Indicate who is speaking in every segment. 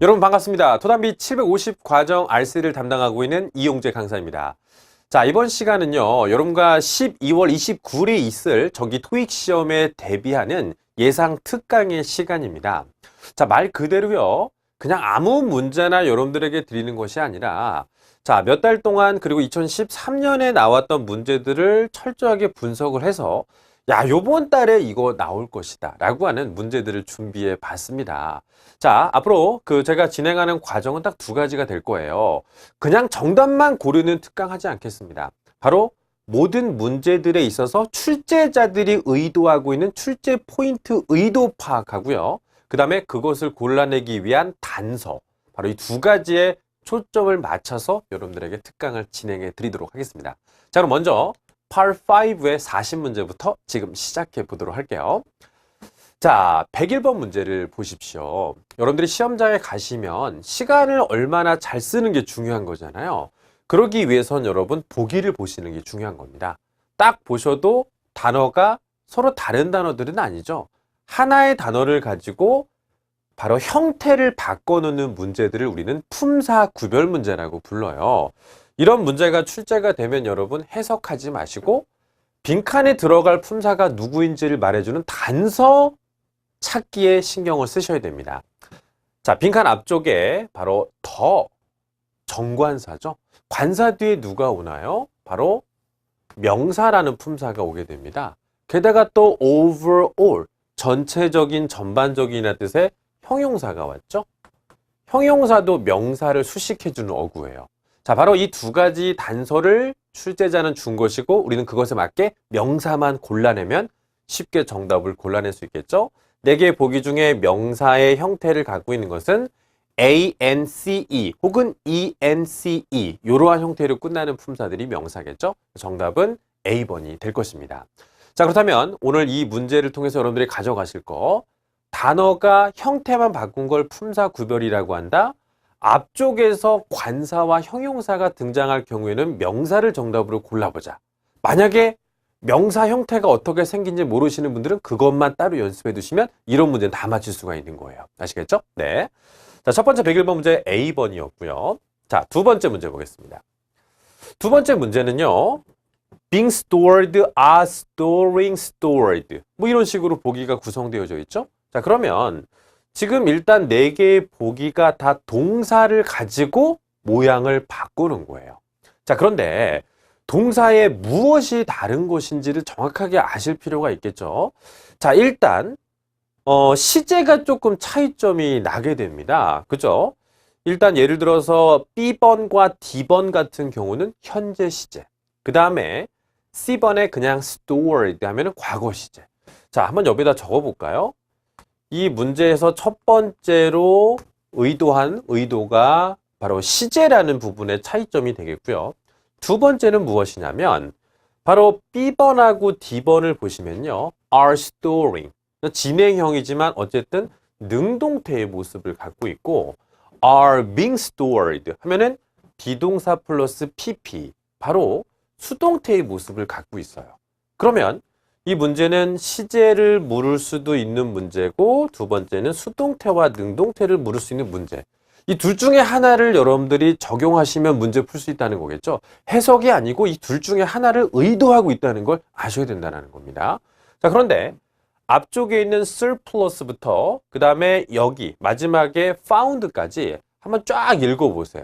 Speaker 1: 여러분 반갑습니다. 토담비 750 과정 RC를 담당하고 있는 이용재 강사입니다. 자, 이번 시간은요, 여러분과 12월 29일에 있을 정기 토익 시험에 대비하는 예상 특강의 시간입니다. 자, 말 그대로요, 그냥 아무 문제나 여러분들에게 드리는 것이 아니라, 자, 몇 달 동안 그리고 2013년에 나왔던 문제들을 철저하게 분석을 해서 야, 요번 달에 이거 나올 것이다 라고 하는 문제들을 준비해 봤습니다. 자, 앞으로 제가 진행하는 과정은 딱 두 가지가 될 거예요. 그냥 정답만 고르는 특강 하지 않겠습니다. 바로 모든 문제들에 있어서 출제자들이 의도하고 있는 출제 포인트 의도 파악하고요. 그 다음에 그것을 골라내기 위한 단서, 바로 이 두 가지에 초점을 맞춰서 여러분들에게 특강을 진행해 드리도록 하겠습니다. 자, 그럼 먼저 Part 5의 40문제부터 지금 시작해 보도록 할게요. 자, 101번 문제를 보십시오. 여러분들이 시험장에 가시면 시간을 얼마나 잘 쓰는 게 중요한 거잖아요. 그러기 위해선 여러분 보기를 보시는 게 중요한 겁니다. 딱 보셔도 단어가 서로 다른 단어들은 아니죠. 하나의 단어를 가지고 바로 형태를 바꿔놓는 문제들을 우리는 품사 구별 문제라고 불러요. 이런 문제가 출제가 되면 여러분 해석하지 마시고 빈칸에 들어갈 품사가 누구인지를 말해주는 단서 찾기에 신경을 쓰셔야 됩니다. 자, 빈칸 앞쪽에 바로 더 정관사죠. 관사 뒤에 누가 오나요? 바로 명사라는 품사가 오게 됩니다. 게다가 또 overall, 전체적인, 전반적인이라는 뜻의 형용사가 왔죠. 형용사도 명사를 수식해주는 어구예요. 자, 바로 이 두 가지 단서를 출제자는 준 것이고 우리는 그것에 맞게 명사만 골라내면 쉽게 정답을 골라낼 수 있겠죠. 4개의 보기 중에 명사의 형태를 갖고 있는 것은 ance 혹은 ence 이러한 형태로 끝나는 품사들이 명사겠죠. 정답은 A번이 될 것입니다. 자, 그렇다면 오늘 이 문제를 통해서 여러분들이 가져가실 거, 단어가 형태만 바꾼 걸 품사 구별이라고 한다. 앞쪽에서 관사와 형용사가 등장할 경우에는 명사를 정답으로 골라보자. 만약에 명사 형태가 어떻게 생긴지 모르시는 분들은 그것만 따로 연습해 두시면 이런 문제는 다 맞출 수가 있는 거예요. 아시겠죠? 네. 자, 첫 번째 101번 문제 A번이었고요. 자, 두 번째 문제 보겠습니다. 두 번째 문제는요, being stored, are storing, stored. 뭐 이런 식으로 보기가 구성되어져 있죠? 자, 그러면 지금 일단 4개의 보기가 다 동사를 가지고 모양을 바꾸는 거예요. 자, 그런데 동사의 무엇이 다른 것인지를 정확하게 아실 필요가 있겠죠. 자, 일단 시제가 조금 차이점이 나게 됩니다. 그죠? 일단 예를 들어서 B번과 D번 같은 경우는 현재 시제. 그 다음에 C번에 그냥 stored 하면은 과거 시제. 자, 한번 여기다 적어 볼까요? 이 문제에서 첫 번째로 의도한 의도가 바로 시제라는 부분의 차이점이 되겠고요. 두 번째는 무엇이냐면 바로 B번하고 D번을 보시면요, are storing, 진행형이지만 어쨌든 능동태의 모습을 갖고 있고, are being stored 하면은 비동사 플러스 PP, 바로 수동태의 모습을 갖고 있어요. 그러면 이 문제는 시제를 물을 수도 있는 문제고, 두 번째는 수동태와 능동태를 물을 수 있는 문제. 이 둘 중에 하나를 여러분들이 적용하시면 문제 풀 수 있다는 거겠죠. 해석이 아니고 이 둘 중에 하나를 의도하고 있다는 걸 아셔야 된다는 겁니다. 자, 그런데 앞쪽에 있는 surplus부터 그 다음에 여기 마지막에 found까지 한번 쫙 읽어보세요.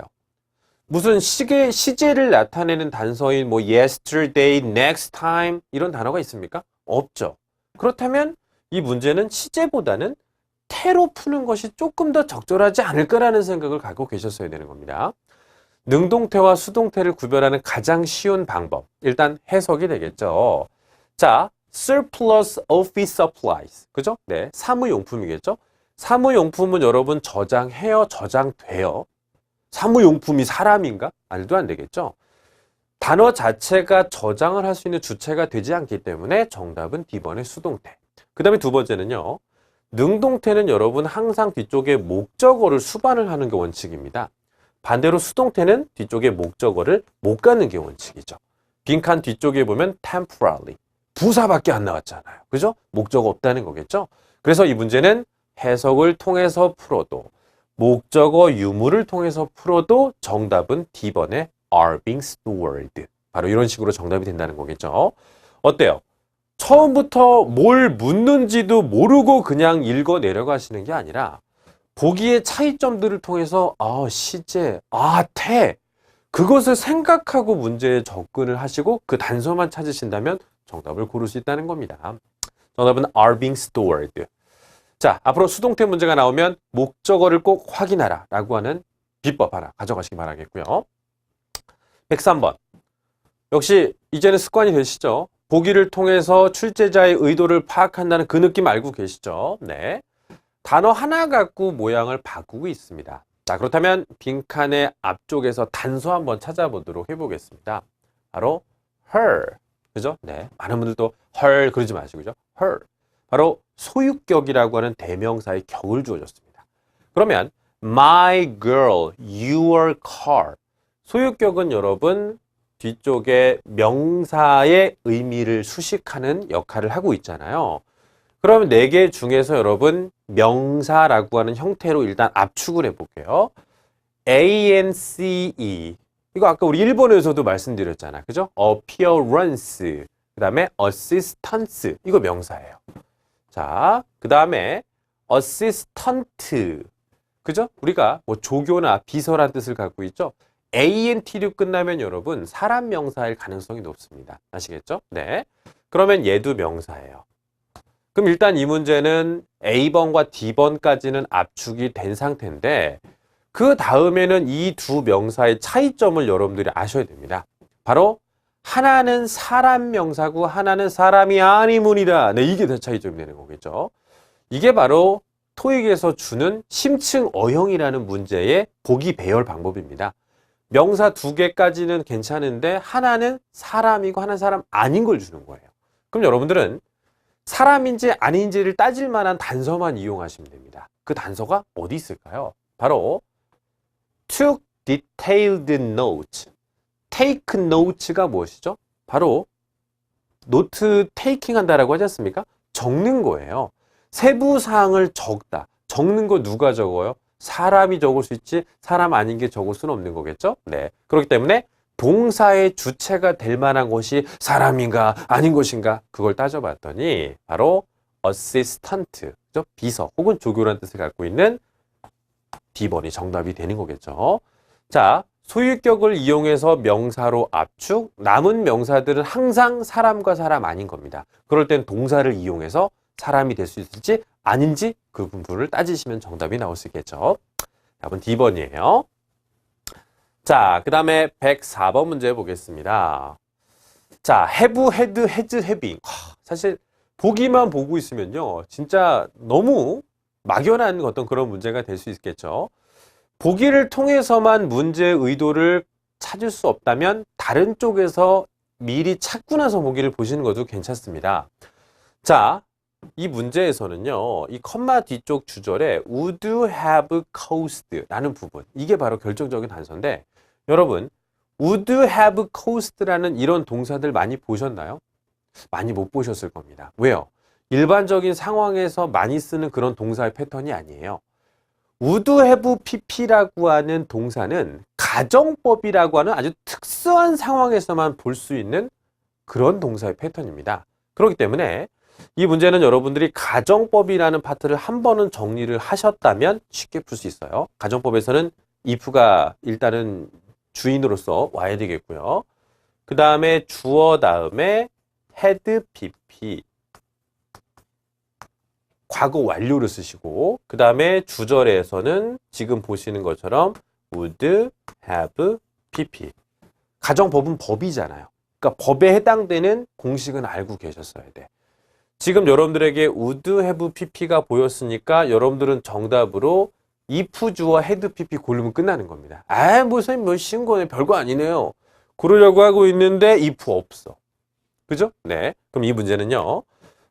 Speaker 1: 무슨 시제를 나타내는 단서인 뭐 yesterday, next time 이런 단어가 있습니까? 없죠. 그렇다면 이 문제는 시제보다는 태로 푸는 것이 조금 더 적절하지 않을까라는 생각을 갖고 계셨어야 되는 겁니다. 능동태와 수동태를 구별하는 가장 쉬운 방법, 일단 해석이 되겠죠. 자, surplus office supplies, 그죠? 네, 사무용품이겠죠. 사무용품은 여러분 저장해요, 저장돼요. 사무용품이 사람인가? 말도 안 되겠죠. 단어 자체가 저장을 할 수 있는 주체가 되지 않기 때문에 정답은 D번의 수동태. 그 다음에 두 번째는요, 능동태는 여러분 항상 뒤쪽에 목적어를 수반을 하는 게 원칙입니다. 반대로 수동태는 뒤쪽에 목적어를 못 갖는 게 원칙이죠. 빈칸 뒤쪽에 보면 temporarily, 부사밖에 안 나왔잖아요. 그죠? 목적어 없다는 거겠죠. 그래서 이 문제는 해석을 통해서 풀어도 목적어 유무를 통해서 풀어도 정답은 D번의 are being stored. 바로 이런 식으로 정답이 된다는 거겠죠. 어때요? 처음부터 뭘 묻는지도 모르고 그냥 읽어 내려가시는 게 아니라 보기의 차이점들을 통해서 시제, 태 그것을 생각하고 문제에 접근을 하시고 그 단서만 찾으신다면 정답을 고를 수 있다는 겁니다. 정답은 are being stored. 자, 앞으로 수동태 문제가 나오면 목적어를 꼭 확인하라 라고 하는 비법 하나 가져가시기 바라겠고요. 103번. 역시 이제는 습관이 되시죠? 보기를 통해서 출제자의 의도를 파악한다는 그 느낌 알고 계시죠? 네. 단어 하나 갖고 모양을 바꾸고 있습니다. 자, 그렇다면 빈칸의 앞쪽에서 단서 한번 찾아보도록 해보겠습니다. 바로 her. 그죠? 네. 많은 분들도 her 그러지 마시고요. her. 바로 소유격이라고 하는 대명사의 격을 주어졌습니다. 그러면 my girl, your car. 소유격은 여러분 뒤쪽에 명사의 의미를 수식하는 역할을 하고 있잖아요. 그럼 4개 중에서 여러분 명사라고 하는 형태로 일단 압축을 해볼게요. ANCE. 이거 아까 우리 일본에서도 말씀드렸잖아. 그죠? appearance. 그 다음에 assistance. 이거 명사예요. 자, 그 다음에 assistant. 그죠? 우리가 뭐 조교나 비서란 뜻을 갖고 있죠? ANT로 끝나면 여러분 사람 명사일 가능성이 높습니다. 아시겠죠? 네. 그러면 얘도 명사예요. 그럼 일단 이 문제는 A번과 D번까지는 압축이 된 상태인데 그 다음에는 이 두 명사의 차이점을 여러분들이 아셔야 됩니다. 바로 하나는 사람 명사고 하나는 사람이 아니문이다. 네, 이게 차이점이 되는 거겠죠. 이게 바로 토익에서 주는 심층 어형이라는 문제의 보기 배열 방법입니다. 명사 2개까지는 괜찮은데 하나는 사람이고 하나는 사람 아닌 걸 주는 거예요. 그럼 여러분들은 사람인지 아닌지를 따질 만한 단서만 이용하시면 됩니다. 그 단서가 어디 있을까요? 바로 took detailed notes. take notes가 무엇이죠? 바로 노트 테이킹 한다라고 하지 않습니까? 적는 거예요. 세부사항을 적다. 적는 거 누가 적어요? 사람이 적을 수 있지 사람 아닌 게 적을 수는 없는 거겠죠? 네. 그렇기 때문에 동사의 주체가 될 만한 것이 사람인가 아닌 것인가 그걸 따져봤더니 바로 assistant, 그죠? 비서 혹은 조교라는 뜻을 갖고 있는 B번이 정답이 되는 거겠죠. 자, 소유격을 이용해서 명사로 압축, 남은 명사들은 항상 사람과 사람 아닌 겁니다. 그럴 땐 동사를 이용해서 사람이 될 수 있을지 아닌지 그 부분을 따지시면 정답이 나올 수 있겠죠. 답은 D번이에요. 자, 그 다음에 104번 문제 보겠습니다. 자, have, had, has, having. 사실 보기만 보고 있으면요. 진짜 너무 막연한 어떤 그런 문제가 될 수 있겠죠. 보기를 통해서만 문제의 의도를 찾을 수 없다면 다른 쪽에서 미리 찾고 나서 보기를 보시는 것도 괜찮습니다. 자, 이 문제에서는요, 이 컴마 뒤쪽 주절에 would have caused 라는 부분, 이게 바로 결정적인 단서인데, 여러분, would have caused라는 이런 동사들 많이 보셨나요? 많이 못 보셨을 겁니다. 왜요? 일반적인 상황에서 많이 쓰는 그런 동사의 패턴이 아니에요. would have pp라고 하는 동사는 가정법이라고 하는 아주 특수한 상황에서만 볼 수 있는 그런 동사의 패턴입니다. 그렇기 때문에 이 문제는 여러분들이 가정법이라는 파트를 한 번은 정리를 하셨다면 쉽게 풀 수 있어요. 가정법에서는 if가 일단은 주인으로서 와야 되겠고요. 그 다음에 주어 다음에 had pp 과거 완료를 쓰시고 그 다음에 주절에서는 지금 보시는 것처럼 would have pp 가정법은 법이잖아요. 그러니까 법에 해당되는 공식은 알고 계셨어야 돼. 지금 여러분들에게 would have pp가 보였으니까 여러분들은 정답으로 if 주어 had pp 고르면 끝나는 겁니다. 선생님 뭐 쉬운 거네, 별거 아니네요. 그러려고 하고 있는데 if 없어. 그죠? 네. 그럼 이 문제는요.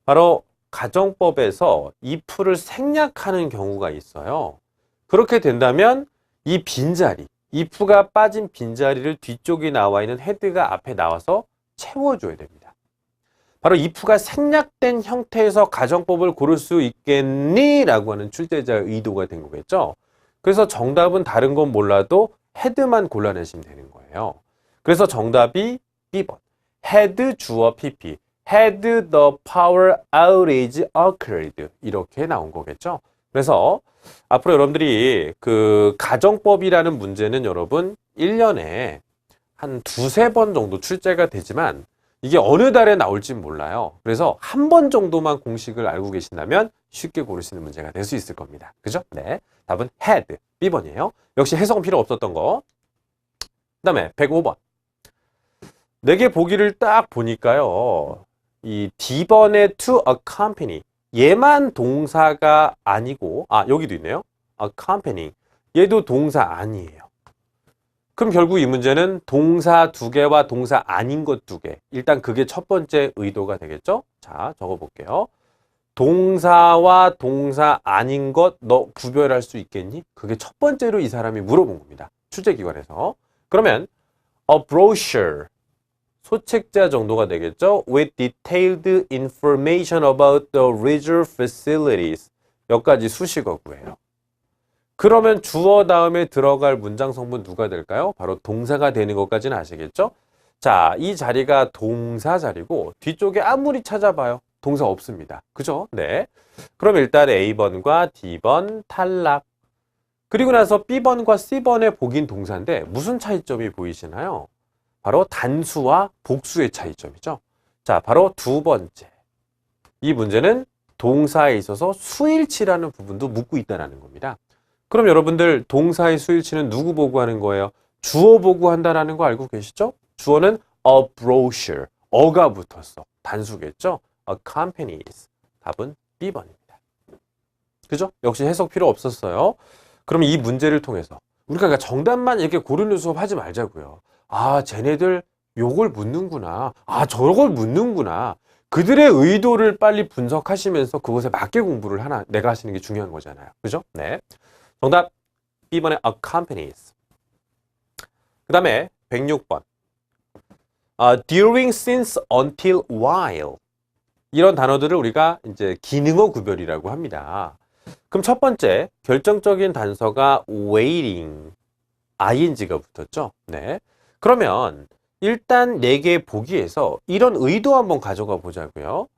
Speaker 1: 바로 가정법에서 if를 생략하는 경우가 있어요. 그렇게 된다면 이 빈자리, if가 빠진 빈자리를 뒤쪽에 나와 있는 head가 앞에 나와서 채워줘야 됩니다. 바로 if가 생략된 형태에서 가정법을 고를 수 있겠니? 라고 하는 출제자의 의도가 된 거겠죠. 그래서 정답은 다른 건 몰라도 had만 골라내시면 되는 거예요. 그래서 정답이 B번. had 주어 PP. had the power outage occurred. 이렇게 나온 거겠죠. 그래서 앞으로 여러분들이 그 가정법이라는 문제는 여러분 1년에 한 두세 번 정도 출제가 되지만 이게 어느 달에 나올지 몰라요. 그래서 한 번 정도만 공식을 알고 계신다면 쉽게 고르시는 문제가 될 수 있을 겁니다. 그죠? 네. 답은 had. B번이에요. 역시 해석은 필요 없었던 거. 그 다음에 105번. 4개 보기를 딱 보니까요. 이 D번의 to accompany. 얘만 동사가 아니고, 여기도 있네요. accompany. 얘도 동사 아니에요. 그럼 결국 이 문제는 동사 2개와 동사 아닌 것 2개. 일단 그게 첫 번째 의도가 되겠죠? 자, 적어볼게요. 동사와 동사 아닌 것 너 구별할 수 있겠니? 그게 첫 번째로 이 사람이 물어본 겁니다. 출제기관에서. 그러면 a brochure. 소책자 정도가 되겠죠? With detailed information about the leisure facilities. 여기까지 수식어구예요. 그러면 주어 다음에 들어갈 문장 성분 누가 될까요? 바로 동사가 되는 것까지는 아시겠죠? 자, 이 자리가 동사 자리고 뒤쪽에 아무리 찾아봐요. 동사 없습니다. 그죠? 네. 그럼 일단 A번과 D번 탈락. 그리고 나서 B번과 C번의 복인 동사인데 무슨 차이점이 보이시나요? 바로 단수와 복수의 차이점이죠. 자, 바로 두 번째. 이 문제는 동사에 있어서 수일치라는 부분도 묻고 있다는 겁니다. 그럼 여러분들 동사의 수일치는 누구 보고 하는 거예요? 주어 보고 한다는 거 알고 계시죠? 주어는 a brochure. 어가 붙었어. 단수겠죠? accompanies. 답은 B번입니다. 그죠? 역시 해석 필요 없었어요. 그럼 이 문제를 통해서 우리가 정답만 이렇게 고르는 수업 하지 말자고요. 쟤네들 요걸 묻는구나. 저걸 묻는구나. 그들의 의도를 빨리 분석하시면서 그것에 맞게 공부를 내가 하시는 게 중요한 거잖아요. 그죠? 네. 정답 B번의 accompanies. 그 다음에 106번. during, since, until, while. 이런 단어들을 우리가 이제 기능어 구별이라고 합니다. 그럼 첫 번째 결정적인 단서가 waiting, ing가 붙었죠. 네. 그러면 일단 4개 보기에서 이런 의도 한번 가져가 보자고요.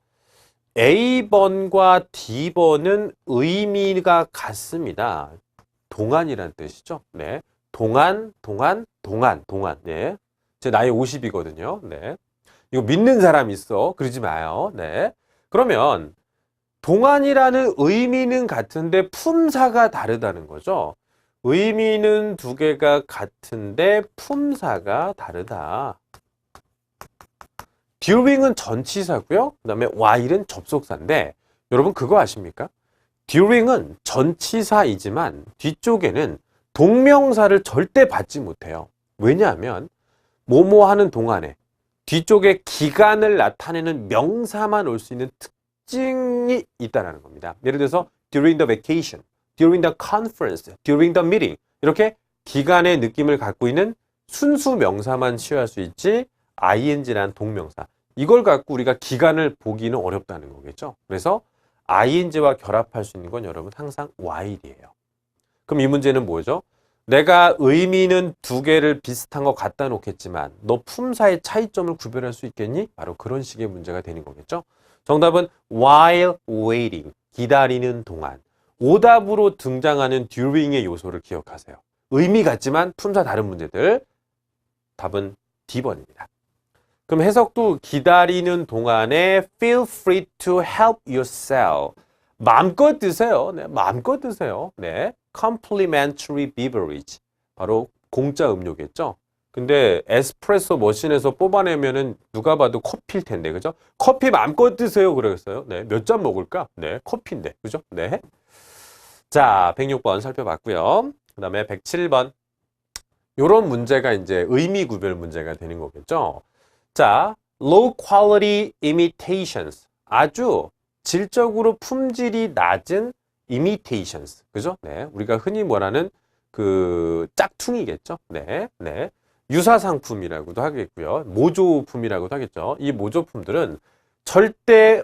Speaker 1: A번과 D번은 의미가 같습니다. 동안이라는 뜻이죠. 네. 동안. 네. 제 나이 50이거든요. 네. 이거 믿는 사람 있어. 그러지 마요. 네. 그러면 동안이라는 의미는 같은데 품사가 다르다는 거죠. 의미는 2개가 같은데 품사가 다르다. during은 전치사고요. 그 다음에 while은 접속사인데 여러분 그거 아십니까? during은 전치사이지만 뒤쪽에는 동명사를 절대 받지 못해요. 왜냐하면 뭐뭐 하는 동안에 뒤쪽에 기간을 나타내는 명사만 올 수 있는 특징이 있다는 겁니다. 예를 들어서 during the vacation, during the conference, during the meeting 이렇게 기간의 느낌을 갖고 있는 순수 명사만 취할 수 있지 ing라는 동명사 이걸 갖고 우리가 기간을 보기는 어렵다는 거겠죠. 그래서 ing와 결합할 수 있는 건 여러분 항상 while이에요. 그럼 이 문제는 뭐죠? 내가 의미는 2개를 비슷한 거 갖다 놓겠지만 너 품사의 차이점을 구별할 수 있겠니? 바로 그런 식의 문제가 되는 거겠죠. 정답은 while waiting, 기다리는 동안. 오답으로 등장하는 during의 요소를 기억하세요. 의미 같지만 품사 다른 문제들. 답은 D번입니다. 그럼 해석도 기다리는 동안에 feel free to help yourself. 마음껏 드세요. 네, 마음껏 드세요. 네, complimentary beverage. 바로 공짜 음료겠죠. 근데 에스프레소 머신에서 뽑아내면은 누가 봐도 커피일 텐데, 그죠? 커피 마음껏 드세요. 그랬어요. 네, 몇 잔 먹을까? 네, 커피인데, 그죠? 네. 자, 106번 살펴봤고요. 그 다음에 107번. 요런 문제가 이제 의미 구별 문제가 되는 거겠죠. 자, low quality imitations. 아주 질적으로 품질이 낮은 imitations. 그죠? 네. 우리가 흔히 말하는 그 짝퉁이겠죠. 네. 네. 유사상품이라고도 하겠고요. 모조품이라고도 하겠죠. 이 모조품들은 절대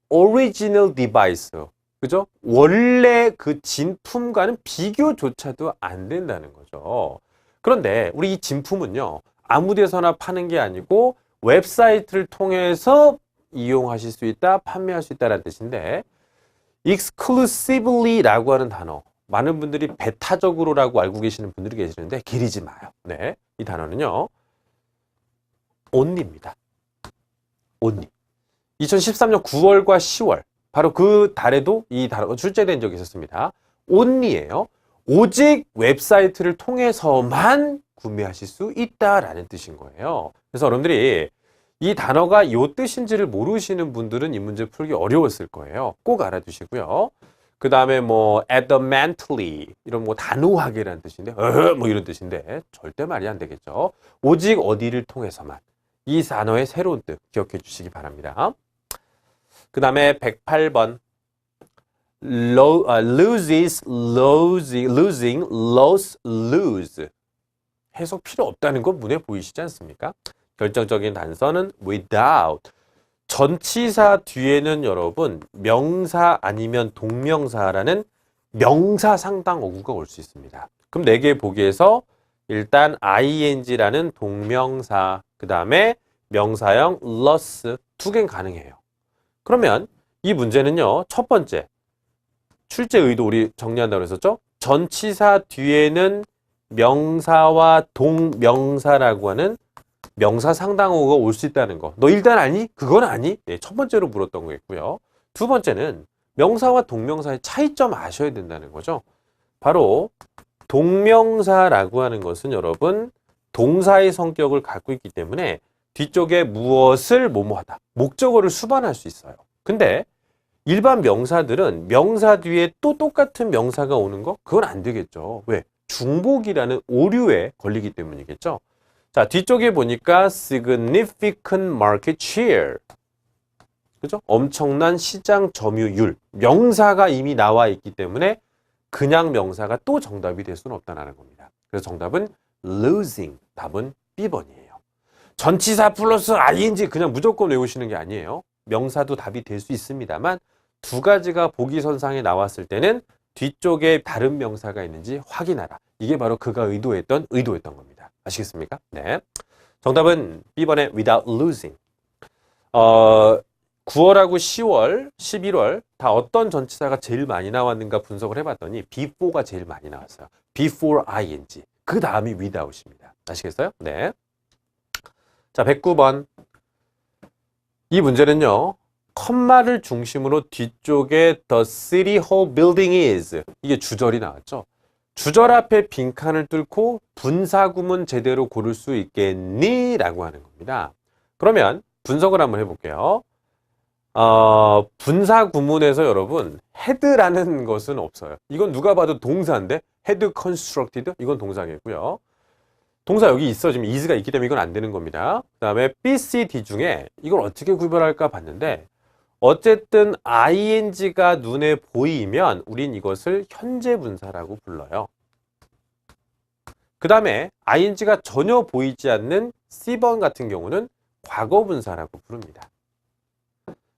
Speaker 1: original device. 그죠? 원래 그 진품과는 비교조차도 안 된다는 거죠. 그런데 우리 이 진품은요, 아무 데서나 파는 게 아니고 웹사이트를 통해서 이용하실 수 있다, 판매할 수 있다라는 뜻인데, exclusively라고 하는 단어, 많은 분들이 배타적으로라고 알고 계시는 분들이 계시는데 기리지 마요. 네, 이 단어는요, only입니다. only. 2013년 9월과 10월, 바로 그 달에도 이 단어가 출제된 적이 있었습니다. only예요. 오직 웹사이트를 통해서만 구매하실 수 있다라는 뜻인 거예요. 그래서 여러분들이 이 단어가 요 뜻인지를 모르시는 분들은 이 문제 풀기 어려웠을 거예요. 꼭 알아두시고요. 그 다음에 뭐 adamantly 이런 뭐 단호하게라는 뜻인데 뭐 이런 뜻인데 절대 말이 안 되겠죠. 오직 어디를 통해서만. 이 단어의 새로운 뜻 기억해 주시기 바랍니다. 그 다음에 108번 loses, losing, loss, lose. 해석 필요 없다는 건 눈에 보이시지 않습니까? 결정적인 단서는 without. 전치사 뒤에는 여러분 명사 아니면 동명사라는 명사 상당 어구가 올 수 있습니다. 그럼 4개 보기에서 일단 ing라는 동명사, 그 다음에 명사형 loss 2개는 가능해요. 그러면 이 문제는요, 첫 번째 출제 의도 우리 정리한다고 했었죠? 전치사 뒤에는 명사와 동명사라고 하는 명사 상당어가 올 수 있다는 거. 너 일단 아니? 그건 아니? 네, 첫 번째로 물었던 거겠고요. 두 번째는 명사와 동명사의 차이점 아셔야 된다는 거죠. 바로 동명사라고 하는 것은 여러분 동사의 성격을 갖고 있기 때문에 뒤쪽에 무엇을 뭐뭐하다, 목적어를 수반할 수 있어요. 근데 일반 명사들은 명사 뒤에 또 똑같은 명사가 오는 거? 그건 안 되겠죠. 왜? 중복이라는 오류에 걸리기 때문이겠죠. 자, 뒤쪽에 보니까 significant market share. 그죠? 엄청난 시장 점유율. 명사가 이미 나와 있기 때문에 그냥 명사가 또 정답이 될 수는 없다는 겁니다. 그래서 정답은 losing. 답은 B번이에요. 전치사 플러스 ing 그냥 무조건 외우시는 게 아니에요. 명사도 답이 될 수 있습니다만 두 가지가 보기선상에 나왔을 때는 뒤쪽에 다른 명사가 있는지 확인하라. 이게 바로 그가 의도했던 겁니다. 아시겠습니까? 네. 정답은 B번의 without losing. 9월하고 10월, 11월 다 어떤 전치사가 제일 많이 나왔는가 분석을 해봤더니 before가 제일 많이 나왔어요. before ing. 그 다음이 without입니다. 아시겠어요? 네. 자, 109번. 이 문제는요, 컴마를 중심으로 뒤쪽에 the city hall building is. 이게 주절이 나왔죠. 주절 앞에 빈칸을 뚫고 분사구문 제대로 고를 수 있겠니? 라고 하는 겁니다. 그러면 분석을 한번 해볼게요. 분사구문에서 여러분 had라는 것은 없어요. 이건 누가 봐도 동사인데 had constructed 이건 동사겠고요. 동사 여기 있어. 지금 is가 있기 때문에 이건 안 되는 겁니다. 그 다음에 B, C, D 중에 이걸 어떻게 구별할까 봤는데 어쨌든 ing가 눈에 보이면 우린 이것을 현재 분사라고 불러요. 그 다음에 ing가 전혀 보이지 않는 C번 같은 경우는 과거 분사라고 부릅니다.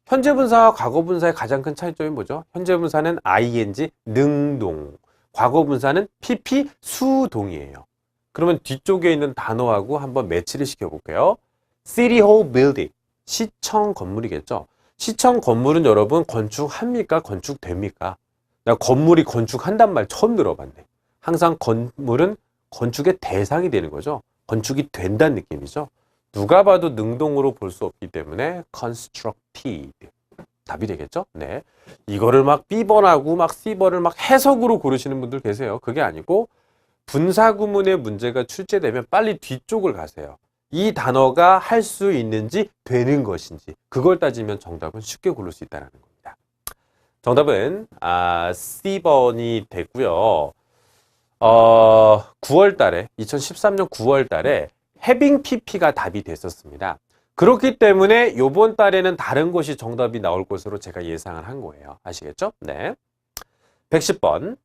Speaker 1: 현재 분사와 과거 분사의 가장 큰 차이점이 뭐죠? 현재 분사는 ing, 능동. 과거 분사는 pp, 수동이에요. 그러면 뒤쪽에 있는 단어하고 한번 매치를 시켜볼게요. City Hall Building. 시청 건물이겠죠. 시청 건물은 여러분 건축합니까? 건축됩니까? 나 건물이 건축한단 말 처음 들어봤네. 항상 건물은 건축의 대상이 되는 거죠. 건축이 된다는 느낌이죠. 누가 봐도 능동으로 볼 수 없기 때문에 constructed. 답이 되겠죠? 네. 이거를 막 B번하고 막 C번을 막 해석으로 고르시는 분들 계세요. 그게 아니고 분사구문의 문제가 출제되면 빨리 뒤쪽을 가세요. 이 단어가 할 수 있는지 되는 것인지 그걸 따지면 정답은 쉽게 고를 수 있다는 겁니다. 정답은 C번이 되고요. 9월 달에 2013년 9월 달에 having pp가 답이 됐었습니다. 그렇기 때문에 이번 달에는 다른 것이 정답이 나올 것으로 제가 예상을 한 거예요. 아시겠죠? 네. 110번.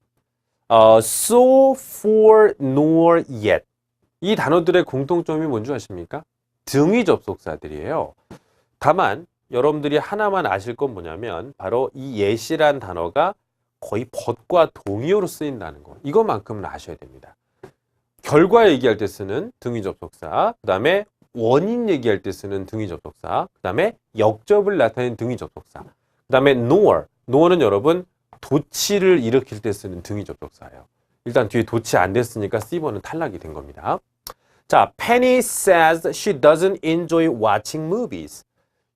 Speaker 1: so, for, nor, yet. 이 단어들의 공통점이 뭔지 아십니까? 등위 접속사들이에요. 다만 여러분들이 하나만 아실 건 뭐냐면 바로 이 yet이란 단어가 거의 but과 동의어로 쓰인다는 거. 이것만큼은 아셔야 됩니다. 결과 얘기할 때 쓰는 등위 접속사, 그 다음에 원인 얘기할 때 쓰는 등위 접속사, 그 다음에 역접을 나타내는 등위 접속사, 그 다음에 noer는 여러분 도치를 일으킬 때 쓰는 등위 접속사예요. 일단 뒤에 도치 안 됐으니까 C번은 탈락이 된 겁니다. 자, Penny says she doesn't enjoy watching movies.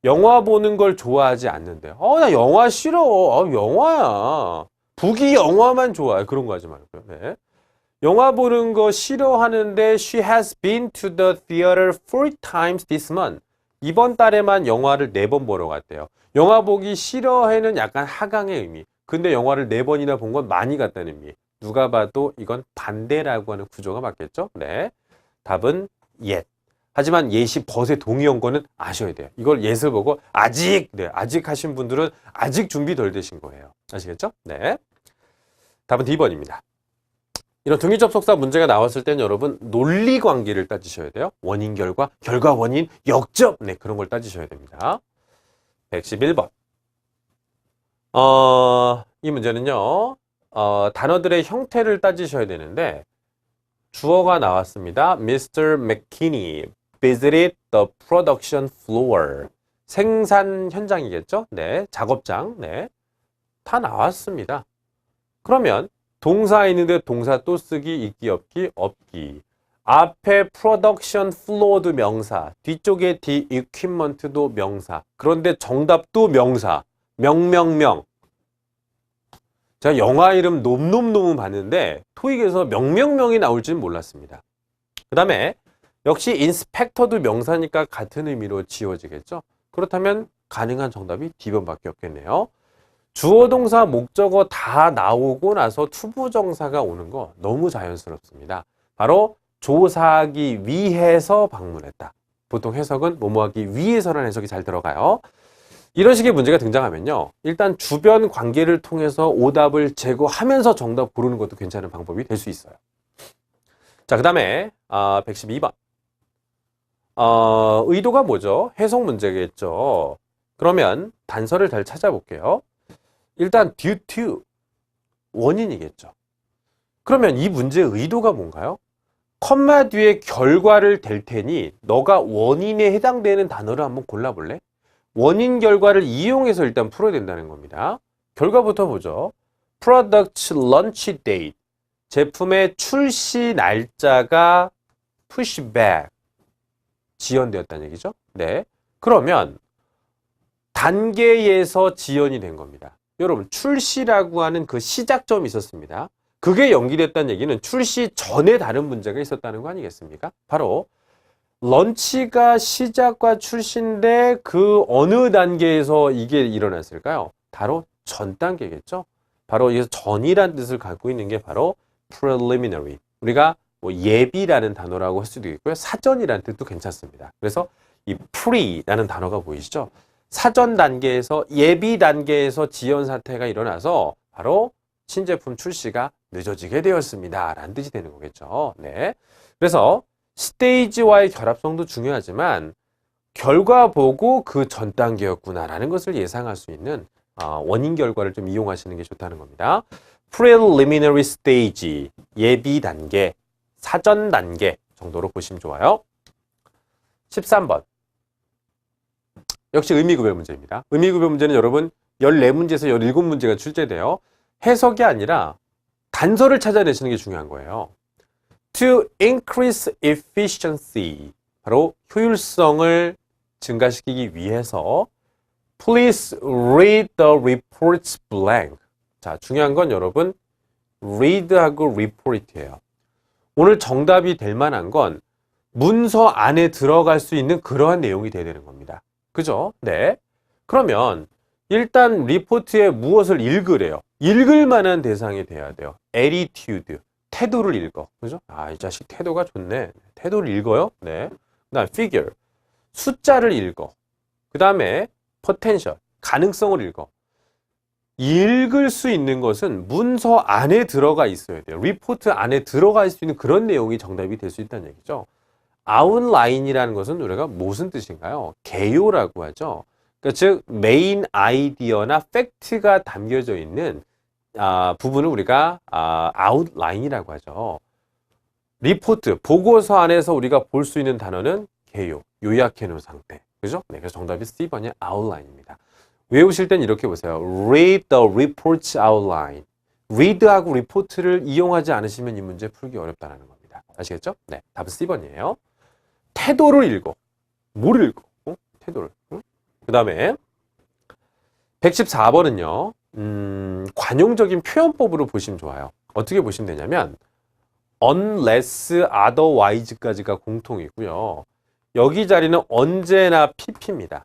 Speaker 1: 영화 보는 걸 좋아하지 않는데. 나 영화 싫어. 영화야. 북이 영화만 좋아해. 그런 거 하지 말고요. 네. 영화 보는 거 싫어하는데 she has been to the theater 4 times this month. 이번 달에만 영화를 4번 보러 갔대요. 영화 보기 싫어해는 약간 하강의 의미. 근데 영화를 4번이나 본 건 많이 갔다는 의미. 누가 봐도 이건 반대라고 하는 구조가 맞겠죠? 네. 답은 yet. 하지만 yet이 but의 동의어인 거는 아셔야 돼요. 이걸 yet을 보고 아직, 아직 하신 분들은 아직 준비 덜 되신 거예요. 아시겠죠? 네. 답은 D번입니다. 이런 등위 접속사 문제가 나왔을 땐 여러분 논리 관계를 따지셔야 돼요. 원인, 결과, 결과, 원인, 역접. 네, 그런 걸 따지셔야 됩니다. 111번. 이 문제는요. 단어들의 형태를 따지셔야 되는데 주어가 나왔습니다. Mr. McKinney visited the production floor. 생산 현장이겠죠? 네, 작업장. 네, 다 나왔습니다. 그러면 동사 있는데 동사 또 쓰기, 있기, 없기, 없기. 앞에 production floor도 명사, 뒤쪽에 the equipment도 명사. 그런데 정답도 명사. 명명명. 제가 영화 이름 놈놈놈은 봤는데 토익에서 명명명이 나올 줄 몰랐습니다. 그 다음에 역시 인스펙터도 명사니까 같은 의미로 지워지겠죠. 그렇다면 가능한 정답이 D번밖에 없겠네요. 주어, 동사, 목적어 다 나오고 나서 투부정사가 오는 거 너무 자연스럽습니다. 바로 조사하기 위해서 방문했다. 보통 해석은 뭐뭐하기 위해서라는 해석이 잘 들어가요. 이런 식의 문제가 등장하면요. 일단 주변 관계를 통해서 오답을 제거하면서 정답 고르는 것도 괜찮은 방법이 될 수 있어요. 자, 그 다음에 112번. 의도가 뭐죠? 해석 문제겠죠. 그러면 단서를 잘 찾아볼게요. 일단 due to 원인이겠죠. 그러면 이 문제의 의도가 뭔가요? 컴마 뒤에 결과를 댈 테니 너가 원인에 해당되는 단어를 한번 골라볼래? 원인 결과를 이용해서 일단 풀어야 된다는 겁니다. 결과부터 보죠. Product launch date. 제품의 출시 날짜가 pushback. 지연되었다는 얘기죠. 네. 그러면 단계에서 지연이 된 겁니다. 여러분, 출시라고 하는 그 시작점이 있었습니다. 그게 연기됐다는 얘기는 출시 전에 다른 문제가 있었다는 거 아니겠습니까? 바로 런치가 시작과 출시인데 그 어느 단계에서 이게 일어났을까요? 바로 전 단계겠죠. 바로 여기서 전이라는 뜻을 갖고 있는 게 바로 preliminary. 우리가 뭐 예비라는 단어라고 할 수도 있고요. 사전이라는 뜻도 괜찮습니다. 그래서 이 pre라는 단어가 보이시죠? 사전 단계에서 예비 단계에서 지연 사태가 일어나서 바로 신제품 출시가 늦어지게 되었습니다. 라는 뜻이 되는 거겠죠. 네. 그래서 스테이지와의 결합성도 중요하지만 결과 보고 그 전 단계였구나라는 것을 예상할 수 있는 원인 결과를 좀 이용하시는 게 좋다는 겁니다. Preliminary stage, 예비 단계, 사전 단계 정도로 보시면 좋아요. 13번. 역시 의미구별 문제입니다. 의미구별 문제는 여러분 14문제에서 17문제가 출제돼요. 해석이 아니라 단서를 찾아내시는 게 중요한 거예요. To increase efficiency. 바로 효율성을 증가시키기 위해서 Please read the reports blank. 자, 중요한 건 여러분 read하고 report이에요. 오늘 정답이 될 만한 건 문서 안에 들어갈 수 있는 그러한 내용이 돼야 되는 겁니다. 그죠? 네. 그러면 일단 리포트에 무엇을 읽으래요? 읽을 만한 대상이 돼야 돼요. attitude. 태도를 읽어. 그죠? 이 자식 태도가 좋네. 태도를 읽어요? 네. 그 다음 figure. 숫자를 읽어. 그 다음에 potential. 가능성을 읽어. 읽을 수 있는 것은 문서 안에 들어가 있어야 돼요. 리포트 안에 들어갈 수 있는 그런 내용이 정답이 될 수 있다는 얘기죠. 아웃라인이라는 것은 우리가 무슨 뜻인가요? 개요라고 하죠. 그러니까 즉 메인 아이디어나 팩트가 담겨져 있는 부분을 우리가 아웃라인이라고 하죠. 리포트, 보고서 안에서 우리가 볼 수 있는 단어는 개요, 요약해 놓은 상태. 그죠? 네, 그래서 정답이 C번이 아웃라인입니다. 외우실 땐 이렇게 보세요. Read the report's outline. read하고 report를 이용하지 않으시면 이 문제 풀기 어렵다는 겁니다. 아시겠죠? 네, 답은 C번이에요. 태도를 읽어. 뭘 읽어? 태도를. 그 다음에 114번은요. 관용적인 표현법으로 보시면 좋아요. 어떻게 보시면 되냐면 unless otherwise까지가 공통이고요. 여기 자리는 언제나 PP입니다.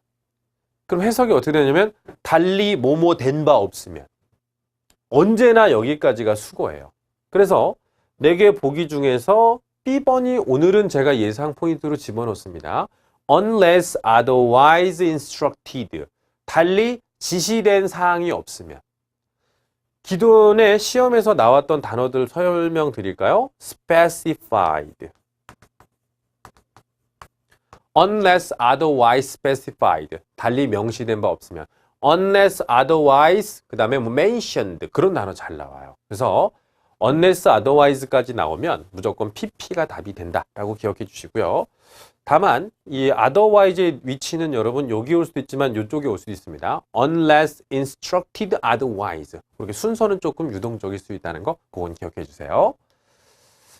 Speaker 1: 그럼 해석이 어떻게 되냐면 달리 뭐뭐 된 바 없으면 언제나 여기까지가 수거예요. 그래서 4개 보기 중에서 B번이 오늘은 제가 예상 포인트로 집어넣습니다. unless otherwise instructed. 달리 지시된 사항이 없으면. 기존에 시험에서 나왔던 단어들 설명드릴까요? specified. unless otherwise specified. 달리 명시된 바 없으면. unless otherwise, 그 다음에 뭐 mentioned. 그런 단어 잘 나와요. 그래서 unless otherwise까지 나오면 무조건 PP가 답이 된다라고 기억해 주시고요. 다만 이 otherwise의 위치는 여러분 여기 올 수도 있지만 이쪽에 올 수도 있습니다. unless instructed otherwise. 그렇게 순서는 조금 유동적일 수 있다는 거 그건 기억해 주세요.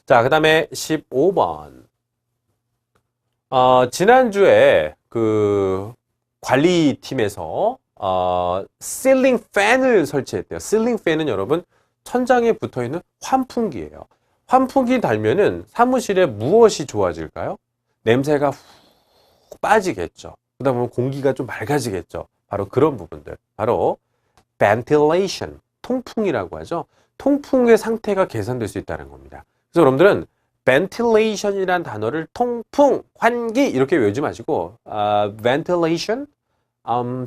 Speaker 1: 자, 그 다음에 15번. 지난주에 그 관리팀에서 실링 팬을 설치했대요. 실링 팬은 여러분 천장에 붙어있는 환풍기예요. 환풍기 달면은 사무실에 무엇이 좋아질까요? 냄새가 훅 빠지겠죠. 그러다 보면 공기가 좀 맑아지겠죠. 바로 그런 부분들. 바로 ventilation, 통풍이라고 하죠. 통풍의 상태가 개선될 수 있다는 겁니다. 그래서 여러분들은 ventilation이란 단어를 통풍, 환기 이렇게 외우지 마시고 ventilation,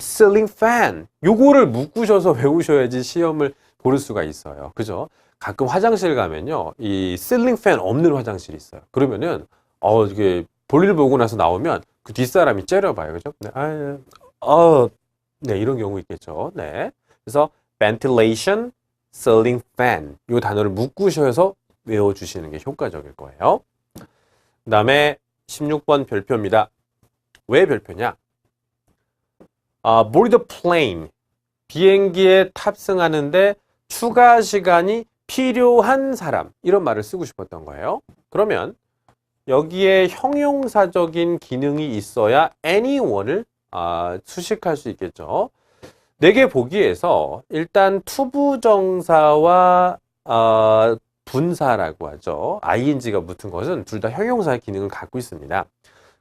Speaker 1: ceiling fan 요거를 묶으셔서 외우셔야지 시험을 고를 수가 있어요. 그죠? 가끔 화장실 가면요. 이 ceiling fan 없는 화장실이 있어요. 그러면은 이게 볼일 보고 나서 나오면 그 뒷사람이 째려봐요. 그죠? 네, 네, 이런 경우 있겠죠. 네. 그래서 ventilation, ceiling fan 이 단어를 묶으셔서 외워주시는 게 효과적일 거예요. 그 다음에 16번 별표입니다. 왜 별표냐? board plane, 비행기에 탑승하는데 추가 시간이 필요한 사람 이런 말을 쓰고 싶었던 거예요. 그러면 여기에 형용사적인 기능이 있어야 anyone을 수식할 수 있겠죠. 4개 보기에서 일단 투부정사와 분사라고 하죠. ing가 붙은 것은 둘 다 형용사의 기능을 갖고 있습니다.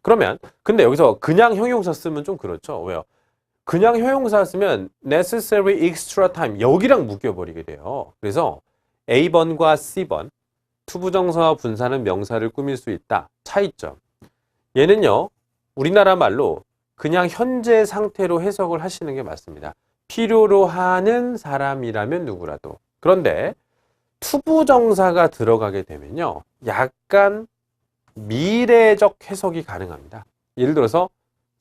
Speaker 1: 그러면 근데 여기서 그냥 형용사 쓰면 좀 그렇죠. 왜요? 그냥 형용사 쓰면 necessary extra time 여기랑 묶여버리게 돼요. 그래서 A번과 C번 투부정사와 분사는 명사를 꾸밀 수 있다. 차이점. 얘는요. 우리나라 말로 그냥 현재 상태로 해석을 하시는 게 맞습니다. 필요로 하는 사람이라면 누구라도. 그런데 투부정사가 들어가게 되면요. 약간 미래적 해석이 가능합니다. 예를 들어서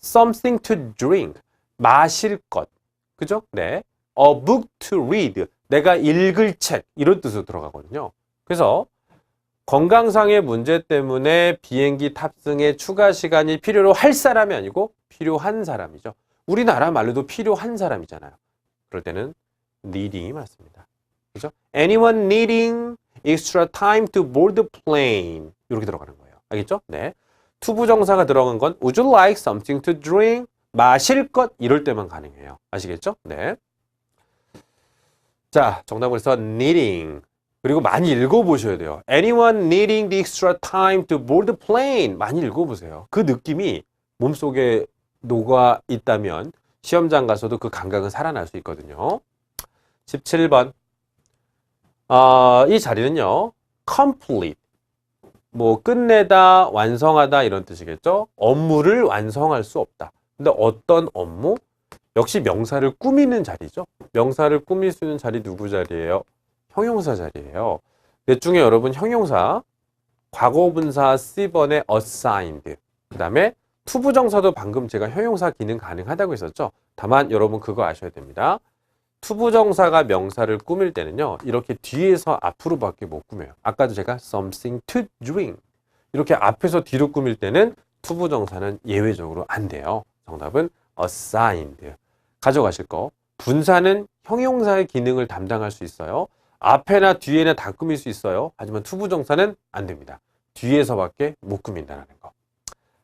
Speaker 1: something to drink, 마실 것. 그죠? 네. a book to read, 내가 읽을 책. 이런 뜻으로 들어가거든요. 그래서 건강상의 문제 때문에 비행기 탑승에 추가 시간이 필요로 할 사람이 아니고 필요한 사람이죠. 우리나라 말로도 필요한 사람이잖아요. 그럴 때는 needing이 맞습니다. 그죠? Anyone needing extra time to board the plane. 이렇게 들어가는 거예요. 알겠죠? 네. 투부정사가 들어간 건 would you like something to drink? 마실 것 이럴 때만 가능해요. 아시겠죠? 네. 자, 정답을 해서 needing. 그리고 많이 읽어보셔야 돼요. Anyone needing the extra time to board the plane. 많이 읽어보세요. 그 느낌이 몸속에 녹아 있다면 시험장 가서도 그 감각은 살아날 수 있거든요. 17번. 이 자리는요. complete. 뭐 끝내다, 완성하다 이런 뜻이겠죠. 업무를 완성할 수 없다. 근데 어떤 업무? 역시 명사를 꾸미는 자리죠. 명사를 꾸밀 수 있는 자리 누구 자리예요? 형용사 자리예요. 넷 중에 여러분 형용사 과거분사 C번에 assigned, 그 다음에 투부정사도 방금 제가 형용사 기능 가능하다고 했었죠. 다만 여러분 그거 아셔야 됩니다. 투부정사가 명사를 꾸밀 때는요. 이렇게 뒤에서 앞으로밖에 못 꾸며요. 아까도 제가 something to drink 이렇게 앞에서 뒤로 꾸밀 때는 투부정사는 예외적으로 안 돼요. 정답은 assigned. 가져가실 거. 분사는 형용사의 기능을 담당할 수 있어요. 앞에나 뒤에나 다 꾸밀 수 있어요. 하지만 투부정사는 안 됩니다. 뒤에서밖에 못 꾸민다는 거.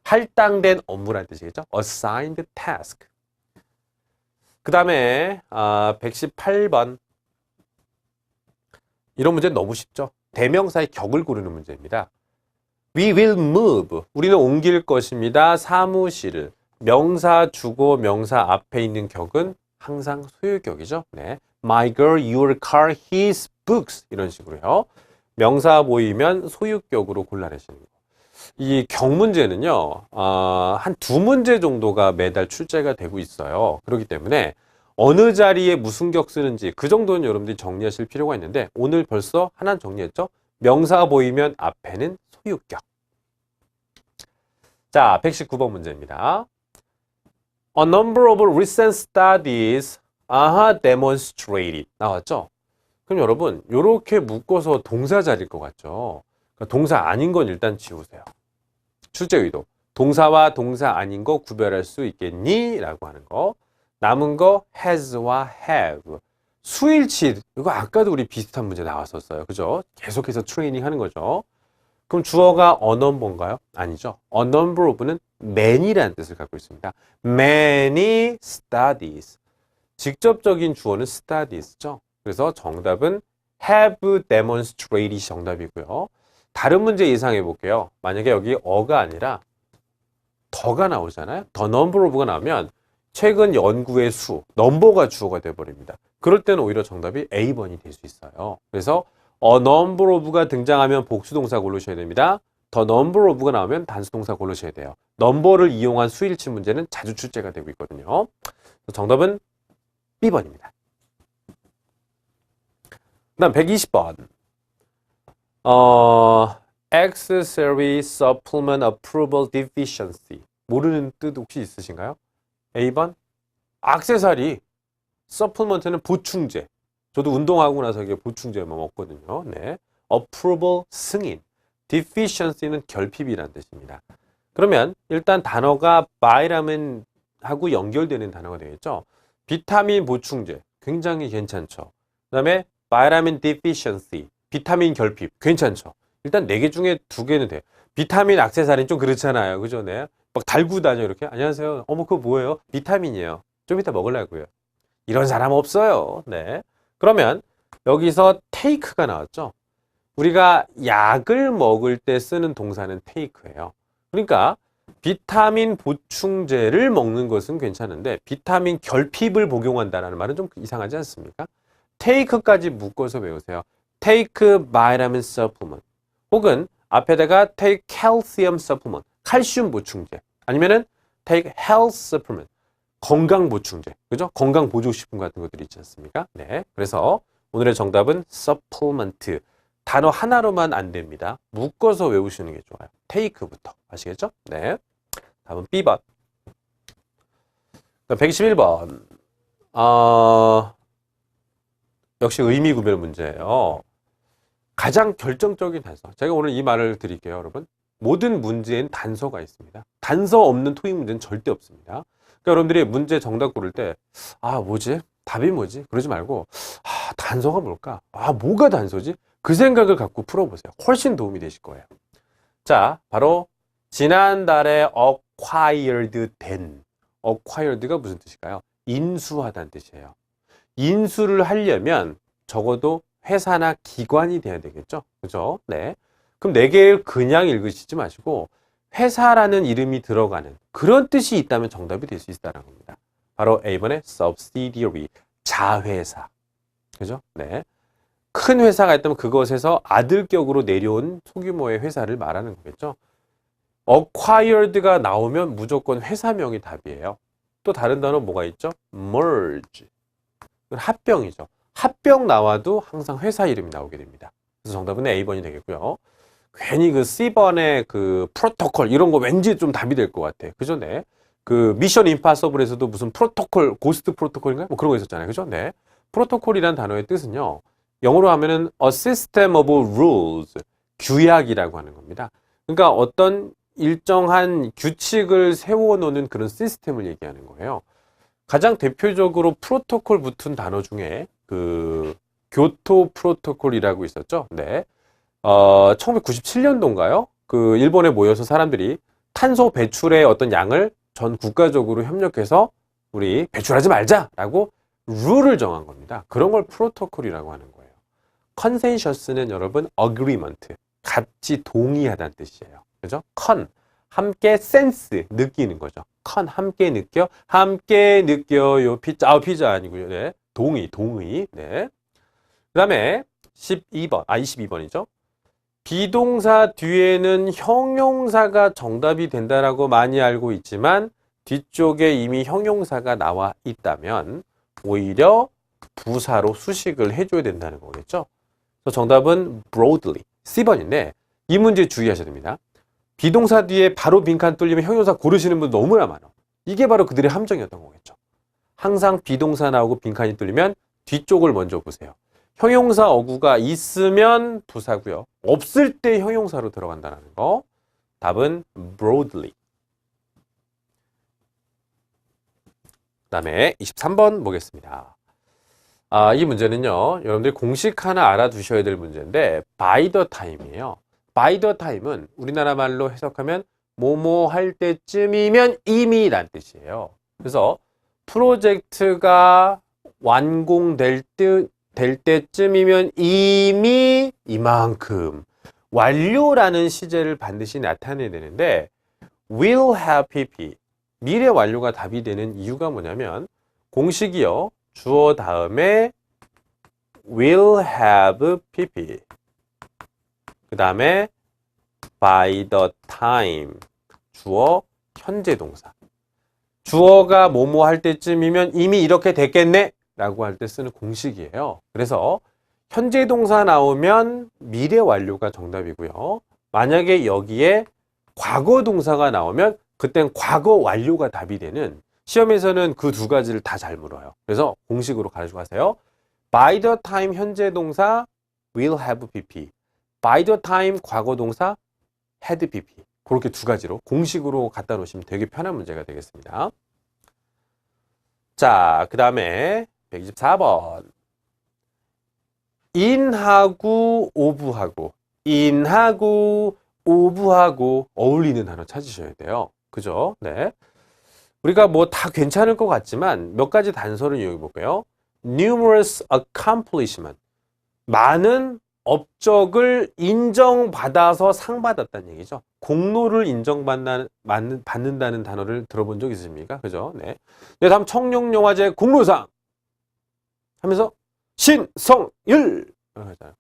Speaker 1: 할당된 업무란 뜻이겠죠. assigned task. 그 다음에 118번. 이런 문제는 너무 쉽죠. 대명사의 격을 고르는 문제입니다. We will move. 우리는 옮길 것입니다. 사무실을. 명사 주고 명사 앞에 있는 격은 항상 소유격이죠. 네. My girl, your car, his books. 이런 식으로요. 명사 보이면 소유격으로 골라내시는 거. 이 격 문제는요. 한 두 문제 정도가 매달 출제가 되고 있어요. 그렇기 때문에 어느 자리에 무슨 격 쓰는지 그 정도는 여러분들이 정리하실 필요가 있는데 오늘 벌써 하나 정리했죠. 명사 보이면 앞에는 소유격. 자, 119번 문제입니다. A number of recent studies demonstrated. 나왔죠? 그럼 여러분, 이렇게 묶어서 동사 자리일 것 같죠? 그러니까 동사 아닌 건 일단 지우세요. 출제 의도. 동사와 동사 아닌 거 구별할 수 있겠니? 라고 하는 거. 남은 거 has와 have. 수일치. 이거 아까도 우리 비슷한 문제 나왔었어요. 그죠? 계속해서 트레이닝 하는 거죠. 그럼 주어가 a number인가요? 아니죠. a number of는 many라는 뜻을 갖고 있습니다. Many studies. 직접적인 주어는 studies죠. 그래서 정답은 have demonstrated 정답이고요. 다른 문제 예상해 볼게요. 만약에 여기 어가 아니라 더가 나오잖아요. the number of가 나오면 최근 연구의 수, 넘버가 주어가 되어버립니다. 그럴 때는 오히려 정답이 A번이 될 수 있어요. 그래서 a number of가 등장하면 복수동사 고르셔야 됩니다. the number of가 나오면 단수동사 고르셔야 돼요. 넘버를 이용한 수일치 문제는 자주 출제가 되고 있거든요. 정답은 B번입니다. 그 다음 120번. Accessory Supplement Approval Deficiency. 모르는 뜻 혹시 있으신가요? A번. 액세서리. 서플먼트는 보충제. 저도 운동하고 나서 이게 보충제만 먹거든요. 네. Approval 승인. Deficiency는 결핍이라는 뜻입니다. 그러면 일단 단어가 by라면 하고 연결되는 단어가 되겠죠. 비타민 보충제. 굉장히 괜찮죠. 그 다음에 vitamin deficiency. 비타민 결핍. 괜찮죠. 일단 4개 중에 2개는 돼요. 비타민 액세서리는 좀 그렇잖아요. 그죠? 네. 막 달고 다녀 이렇게. 안녕하세요. 어머 그거 뭐예요? 비타민이에요. 좀 이따 먹으려고요. 이런 사람 없어요. 네. 그러면 여기서 take가 나왔죠. 우리가 약을 먹을 때 쓰는 동사는 take예요. 그러니까 비타민 보충제를 먹는 것은 괜찮은데 비타민 결핍을 복용한다는 말은 좀 이상하지 않습니까? take까지 묶어서 외우세요. take vitamin supplement 혹은 앞에다가 take calcium supplement 칼슘 보충제 아니면은 take health supplement 건강 보충제 그죠? 건강 보조식품 같은 것들이 있지 않습니까? 네, 그래서 오늘의 정답은 supplement 단어 하나로만 안 됩니다. 묶어서 외우시는 게 좋아요. take부터 아시겠죠? 네, 다음은 B번 121번 역시 의미 구별 문제예요. 가장 결정적인 단서. 제가 오늘 이 말을 드릴게요, 여러분. 모든 문제엔 단서가 있습니다. 단서 없는 토익 문제는 절대 없습니다. 그러니까 여러분들이 문제 정답 고를 때, 뭐지? 답이 뭐지? 그러지 말고, 단서가 뭘까? 뭐가 단서지? 그 생각을 갖고 풀어보세요. 훨씬 도움이 되실 거예요. 자, 바로 지난달에 acquired 된. acquired가 무슨 뜻일까요? 인수하다는 뜻이에요. 인수를 하려면 적어도 회사나 기관이 돼야 되겠죠? 그죠? 네. 그럼 4개를 그냥 읽으시지 마시고 회사라는 이름이 들어가는 그런 뜻이 있다면 정답이 될 수 있다는 겁니다. 바로 A번의 subsidiary, 자회사. 그죠? 네. 큰 회사가 있다면 그것에서 아들격으로 내려온 소규모의 회사를 말하는 거겠죠? acquired가 나오면 무조건 회사명이 답이에요. 또 다른 단어 뭐가 있죠? merge. 합병이죠. 합병 나와도 항상 회사 이름이 나오게 됩니다. 그래서 정답은 A번이 되겠고요. 괜히 그 C번의 그 프로토콜 이런 거 왠지 좀 답이 될 것 같아. 그죠? 네. 그 미션 임파서블에서도 무슨 프로토콜, 고스트 프로토콜인가? 뭐 그런 거 있었잖아요. 그죠? 네. 프로토콜이란 단어의 뜻은요. 영어로 하면은 a system of rules, 규약이라고 하는 겁니다. 그러니까 어떤 일정한 규칙을 세워놓는 그런 시스템을 얘기하는 거예요. 가장 대표적으로 프로토콜 붙은 단어 중에 그 교토 프로토콜이라고 있었죠. 네. 1997년도인가요? 그 일본에 모여서 사람들이 탄소 배출의 어떤 양을 전 국가적으로 협력해서 우리 배출하지 말자라고 룰을 정한 겁니다. 그런 걸 프로토콜이라고 하는 거예요. 컨센셔스는 여러분 agreement, 같이 동의하다는 뜻이에요. 그죠? 컨, 함께 센스, 느끼는 거죠. 컨, 함께 느껴, 함께 느껴요. 피자, 피자 아니고요. 네. 동의. 네. 그 다음에 22번이죠. 비동사 뒤에는 형용사가 정답이 된다라고 많이 알고 있지만 뒤쪽에 이미 형용사가 나와 있다면 오히려 부사로 수식을 해줘야 된다는 거겠죠. 그래서 정답은 broadly, C번인데 이 문제 주의하셔야 됩니다. 비동사 뒤에 바로 빈칸 뚫리면 형용사 고르시는 분 너무나 많아. 이게 바로 그들의 함정이었던 거겠죠. 항상 비동사 나오고 빈칸이 뚫리면 뒤쪽을 먼저 보세요. 형용사 어구가 있으면 부사고요. 없을 때 형용사로 들어간다는 거. 답은 broadly. 그 다음에 23번 보겠습니다. 이 문제는요. 여러분들 공식 하나 알아두셔야 될 문제인데 by the time이에요. by the time은 우리나라 말로 해석하면 뭐뭐 할 때쯤이면 이미 란 뜻이에요. 그래서 프로젝트가 완공될 될 때쯤이면 이미 이만큼 완료라는 시제를 반드시 나타내야 되는데 will have pp 미래 완료가 답이 되는 이유가 뭐냐면 공식이요 주어 다음에 will have pp 그 다음에 by the time 주어 현재 동사 주어가 뭐뭐 할 때쯤이면 이미 이렇게 됐겠네 라고 할 때 쓰는 공식이에요. 그래서 현재 동사 나오면 미래 완료가 정답이고요. 만약에 여기에 과거 동사가 나오면 그땐 과거 완료가 답이 되는 시험에서는 그 두 가지를 다 잘 물어요. 그래서 공식으로 가지고 가세요. by the time 현재 동사 will have pp by the time 과거 동사 had pp 그렇게 두 가지로 공식으로 갖다 놓으시면 되게 편한 문제가 되겠습니다. 자, 그 다음에 124번. in하고 of하고 in하고 of하고 어울리는 단어 찾으셔야 돼요. 그죠? 네. 우리가 뭐 다 괜찮을 것 같지만 몇 가지 단서를 이용해 볼게요. numerous accomplishment. 많은 업적을 인정받아서 상 받았다는 얘기죠. 공로를 받는다는 단어를 들어본 적 있으십니까? 그죠? 네. 네, 다음 청룡영화제 공로상 하면서 신성일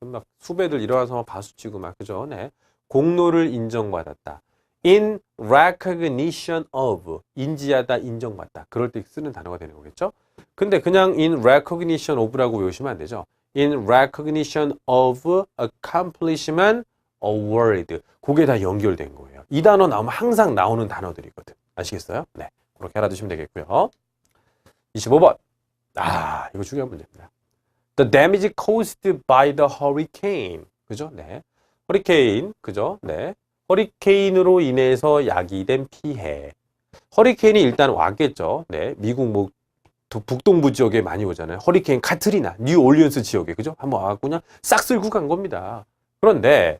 Speaker 1: 막 후배들 일어나서 박수치고 막 그죠? 네. 공로를 인정받았다. in recognition of 인지하다 인정받다 그럴 때 쓰는 단어가 되는 거겠죠? 근데 그냥 in recognition of라고 외우시면 안 되죠. in recognition of accomplishment award 그게 다 연결된 거예요. 이 단어 나오면 항상 나오는 단어들이거든. 아시겠어요? 네. 그렇게 알아두시면 되겠고요. 25번. 이거 중요한 문제입니다. The damage caused by the hurricane. 그죠? 네. 허리케인. 그죠? 네. 허리케인으로 인해서 야기된 피해. 허리케인이 일단 왔겠죠. 네. 미국 뭐 북동부 지역에 많이 오잖아요. 허리케인 카트리나, 뉴올리언스 지역에. 그죠? 한번 와갖고 그냥 싹 쓸고 간 겁니다. 그런데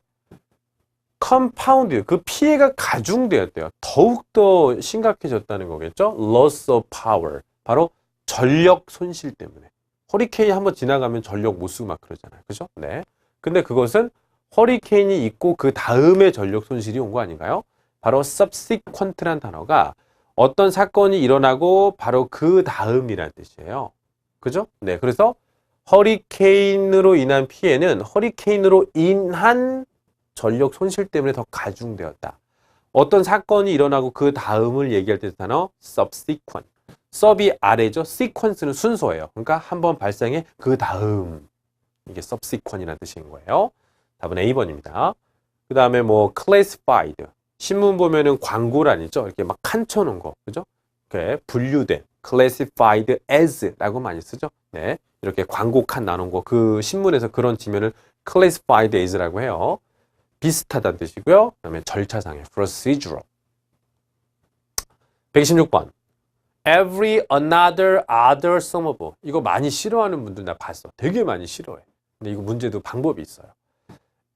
Speaker 1: 컴파운드, 그 피해가 가중되었대요. 더욱더 심각해졌다는 거겠죠? loss of power. 바로 전력 손실 때문에. 허리케인이 한번 지나가면 전력 못 쓰고 막 그러잖아요. 그죠? 네. 근데 그것은 허리케인이 있고 그 다음에 전력 손실이 온 거 아닌가요? 바로 subsequent란 단어가 어떤 사건이 일어나고 바로 그 다음이란 뜻이에요. 그죠? 네. 그래서 허리케인으로 인한 피해는 허리케인으로 인한 전력 손실 때문에 더 가중되었다. 어떤 사건이 일어나고 그 다음을 얘기할 때 단어 subsequent. sub이 아래죠. sequence는 순서예요. 그러니까 한번 발생해 그 다음. 이게 subsequent이라는 뜻인 거예요. 답은 A번입니다. 그 다음에 뭐 classified. 신문 보면은 광고란이죠. 이렇게 막 칸 쳐놓은 거. 그죠? 이렇게 분류된 classified as라고 많이 쓰죠. 네. 이렇게 광고 칸 나눈 거. 그 신문에서 그런 지면을 classified as라고 해요. 비슷하다는 뜻이고요. 그 다음에 절차상의 procedural. 116번. Every another other sum of. 이거 많이 싫어하는 분들 나 봤어. 되게 많이 싫어해. 근데 이거 문제도 방법이 있어요.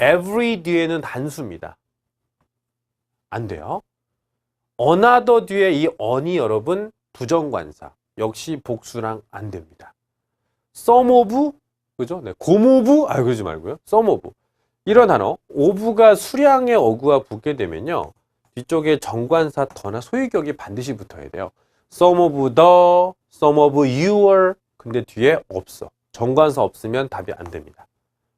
Speaker 1: every 뒤에는 단수입니다. 안 돼요. another 뒤에 이 on이 여러분 부정관사. 역시 복수랑 안 됩니다. some of, 그죠? 네, 곰 of, 그러지 말고요. some of. 이런 단어, of가 수량의 어구와 붙게 되면요. 뒤쪽에 정관사 더나 소유격이 반드시 붙어야 돼요. some of the, some of your. 근데 뒤에 없어. 정관사 없으면 답이 안 됩니다.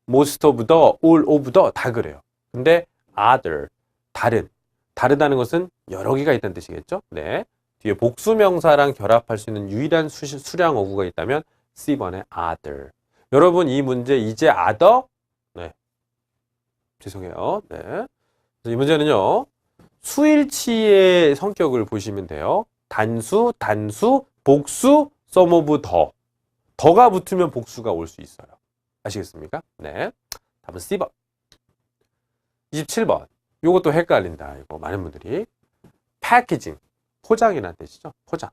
Speaker 1: most of the, all of the 다 그래요. 근데 other, 다른. 다르다는 것은 여러 개가 있다는 뜻이겠죠? 네. 뒤에 복수명사랑 결합할 수 있는 유일한 수량 어구가 있다면 C번의 other. 여러분 이 문제 이제 other? 네. 죄송해요. 네. 이 문제는요. 수일치의 성격을 보시면 돼요. 단수, 단수, 복수, some of the. 더가 붙으면 복수가 올 수 있어요. 아시겠습니까? 네. 답은 C번. 27번. 요것도 헷갈린다. 이거 많은 분들이. 패키징. 포장이라는 뜻이죠. 포장.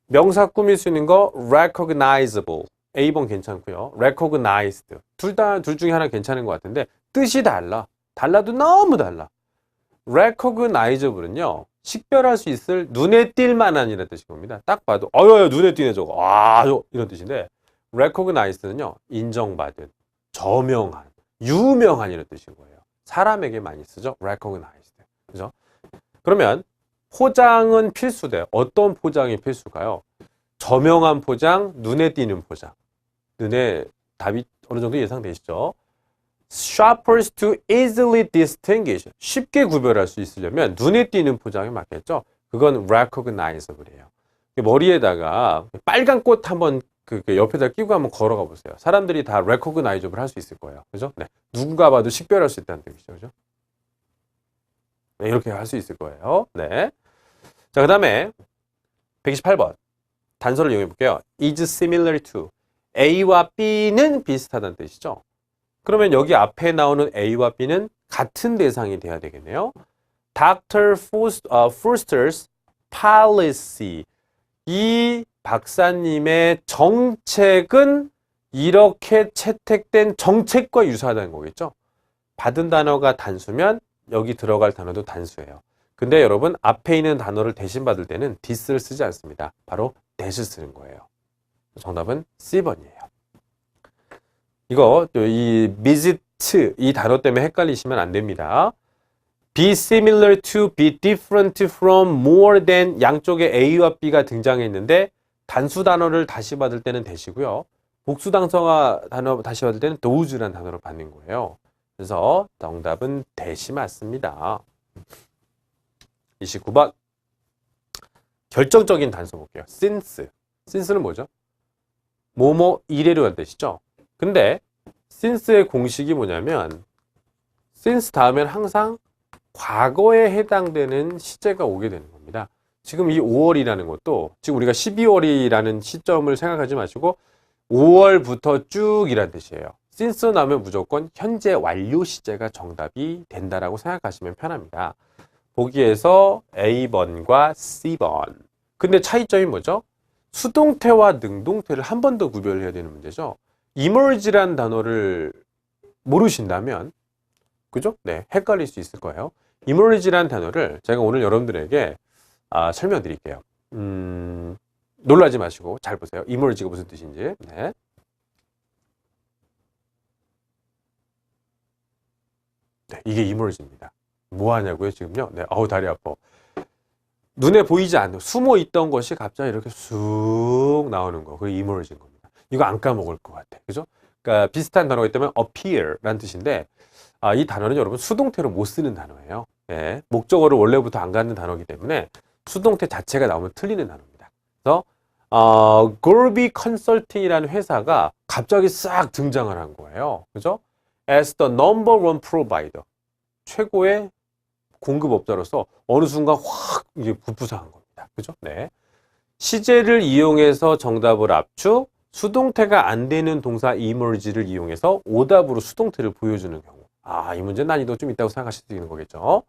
Speaker 1: 명사 꾸밀 수 있는 거 recognizable. A번 괜찮고요. recognized. 둘 중에 하나 괜찮은 것 같은데 뜻이 달라. 달라도 너무 달라. recognizable은요. 식별할 수 있을 눈에 띌 만한이라는 뜻인 겁니다. 딱 봐도 눈에 띄네 저거. 이런 뜻인데 recognized는요. 인정받은, 저명한, 유명한 이런 뜻인 거예요. 사람에게 많이 쓰죠. recognized. 그죠? 그러면 포장은 필수돼요. 어떤 포장이 필수일까요? 저명한 포장, 눈에 띄는 포장. 눈에 답이 어느 정도 예상되시죠? Shoppers to easily distinguish. 쉽게 구별할 수 있으려면 눈에 띄는 포장이 맞겠죠? 그건 recognizable이에요. 머리에다가 빨간 꽃 한번 그 옆에다 끼고 한번 걸어가 보세요. 사람들이 다 recognizable 할 수 있을 거예요. 그죠? 네. 누군가 봐도 식별할 수 있다는 뜻이죠. 그죠? 네, 이렇게 할 수 있을 거예요. 네. 자, 그 다음에 128번. 단서를 이용해 볼게요. is similar to. A와 B는 비슷하다는 뜻이죠. 그러면 여기 앞에 나오는 A와 B는 같은 대상이 돼야 되겠네요. Dr. Forster's policy. 이 박사님의 정책은 이렇게 채택된 정책과 유사하다는 거겠죠. 받은 단어가 단수면 여기 들어갈 단어도 단수예요. 근데 여러분 앞에 있는 단어를 대신 받을 때는 this를 쓰지 않습니다. 바로 that을 쓰는 거예요. 정답은 C번이에요. 이거 이 visit 이 단어 때문에 헷갈리시면 안 됩니다. be similar to, be different from, more than 양쪽에 A와 B가 등장했는데 단수 단어를 다시 받을 때는 that이고요. 복수 단어 다시 받을 때는 those라는 단어로 받는 거예요. 그래서 정답은 that이 맞습니다. 29번. 결정적인 단서 볼게요. since. since는 뭐죠? 뭐뭐 이래로란 뜻이죠. 근데 since의 공식이 뭐냐면 since 다음엔 항상 과거에 해당되는 시제가 오게 되는 겁니다. 지금 이 5월이라는 것도 지금 우리가 12월이라는 시점을 생각하지 마시고 5월부터 쭉이란 뜻이에요. since 나오면 무조건 현재 완료 시제가 정답이 된다라고 생각하시면 편합니다. 보기에서 A번과 C번. 근데 차이점이 뭐죠? 수동태와 능동태를 한 번 더 구별해야 되는 문제죠. emerge란 단어를 모르신다면 그죠? 네, 헷갈릴 수 있을 거예요. emerge란 단어를 제가 오늘 여러분들에게 설명드릴게요. 놀라지 마시고 잘 보세요. emerge가 무슨 뜻인지. 네. 네, 이게 emerge입니다. 뭐 하냐고요, 지금요? 네, 다리 아파. 눈에 보이지 않는, 숨어 있던 것이 갑자기 이렇게 쑥 나오는 거. 그게 emerge인 겁니다. 이거 안 까먹을 것 같아. 그죠? 그러니까 비슷한 단어가 있다면 appear라는 뜻인데, 이 단어는 여러분 수동태로 못 쓰는 단어예요. 네, 목적어를 원래부터 안 갖는 단어이기 때문에 수동태 자체가 나오면 틀리는 단어입니다. 그래서 Gorby Consulting이라는 회사가 갑자기 싹 등장을 한 거예요. 그죠? As the number one provider. 최고의 공급업자로서 어느 순간 확 이게 부상한 겁니다. 그죠? 네. 시제를 이용해서 정답을 압축, 수동태가 안 되는 동사 emerge를 이용해서 오답으로 수동태를 보여주는 경우. 이 문제 난이도 좀 있다고 생각하실 수 있는 거겠죠.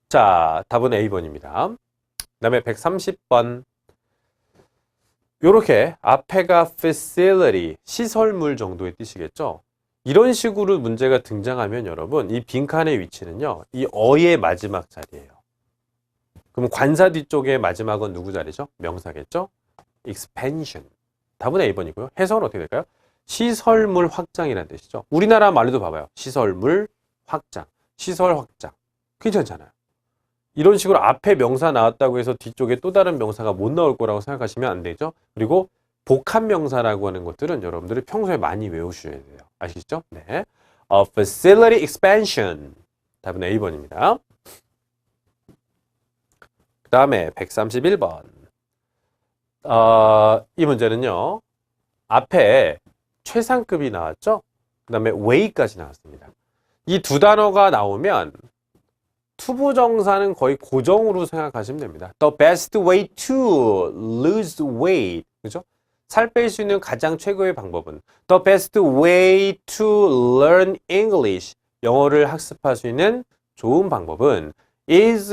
Speaker 1: 자, 답은 A번입니다. 그 다음에 130번. 요렇게 앞에가 facility, 시설물 정도의 뜻이겠죠. 이런 식으로 문제가 등장하면 여러분, 이 빈칸의 위치는요, 이 어의 마지막 자리예요. 그럼 관사 뒤쪽의 마지막은 누구 자리죠? 명사겠죠? expansion. 답은 A번이고요. 해석은 어떻게 될까요? 시설물 확장이라는 뜻이죠. 우리나라 말로도 봐봐요. 시설물 확장, 시설 확장. 괜찮잖아요. 이런 식으로 앞에 명사 나왔다고 해서 뒤쪽에 또 다른 명사가 못 나올 거라고 생각하시면 안 되죠. 그리고 복합 명사라고 하는 것들은 여러분들이 평소에 많이 외우셔야 돼요. 아시죠? 네. A facility expansion. 답은 A번입니다. 그 다음에 131번. 이 문제는요. 앞에 최상급이 나왔죠? 그 다음에 way까지 나왔습니다. 이 두 단어가 나오면 투부정사는 거의 고정으로 생각하시면 됩니다. The best way to lose weight. 그죠? 살 뺄 수 있는 가장 최고의 방법은 The best way to learn English. 영어를 학습할 수 있는 좋은 방법은 is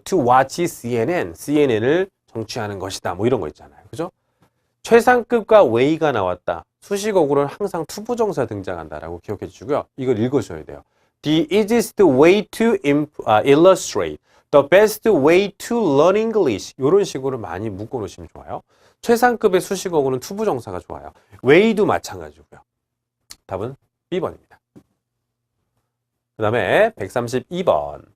Speaker 1: to watch CNN. CNN을 정치하는 것이다. 뭐 이런 거 있잖아요. 그죠? 최상급과 way가 나왔다. 수식어구로는 항상 투부정사 등장한다라고 기억해 주시고요. 이걸 읽으셔야 돼요. The easiest way to illustrate. The best way to learn English. 이런 식으로 많이 묶어 놓으시면 좋아요. 최상급의 수식어구는 투부정사가 좋아요. way도 마찬가지고요. 답은 B번입니다. 그 다음에 132번.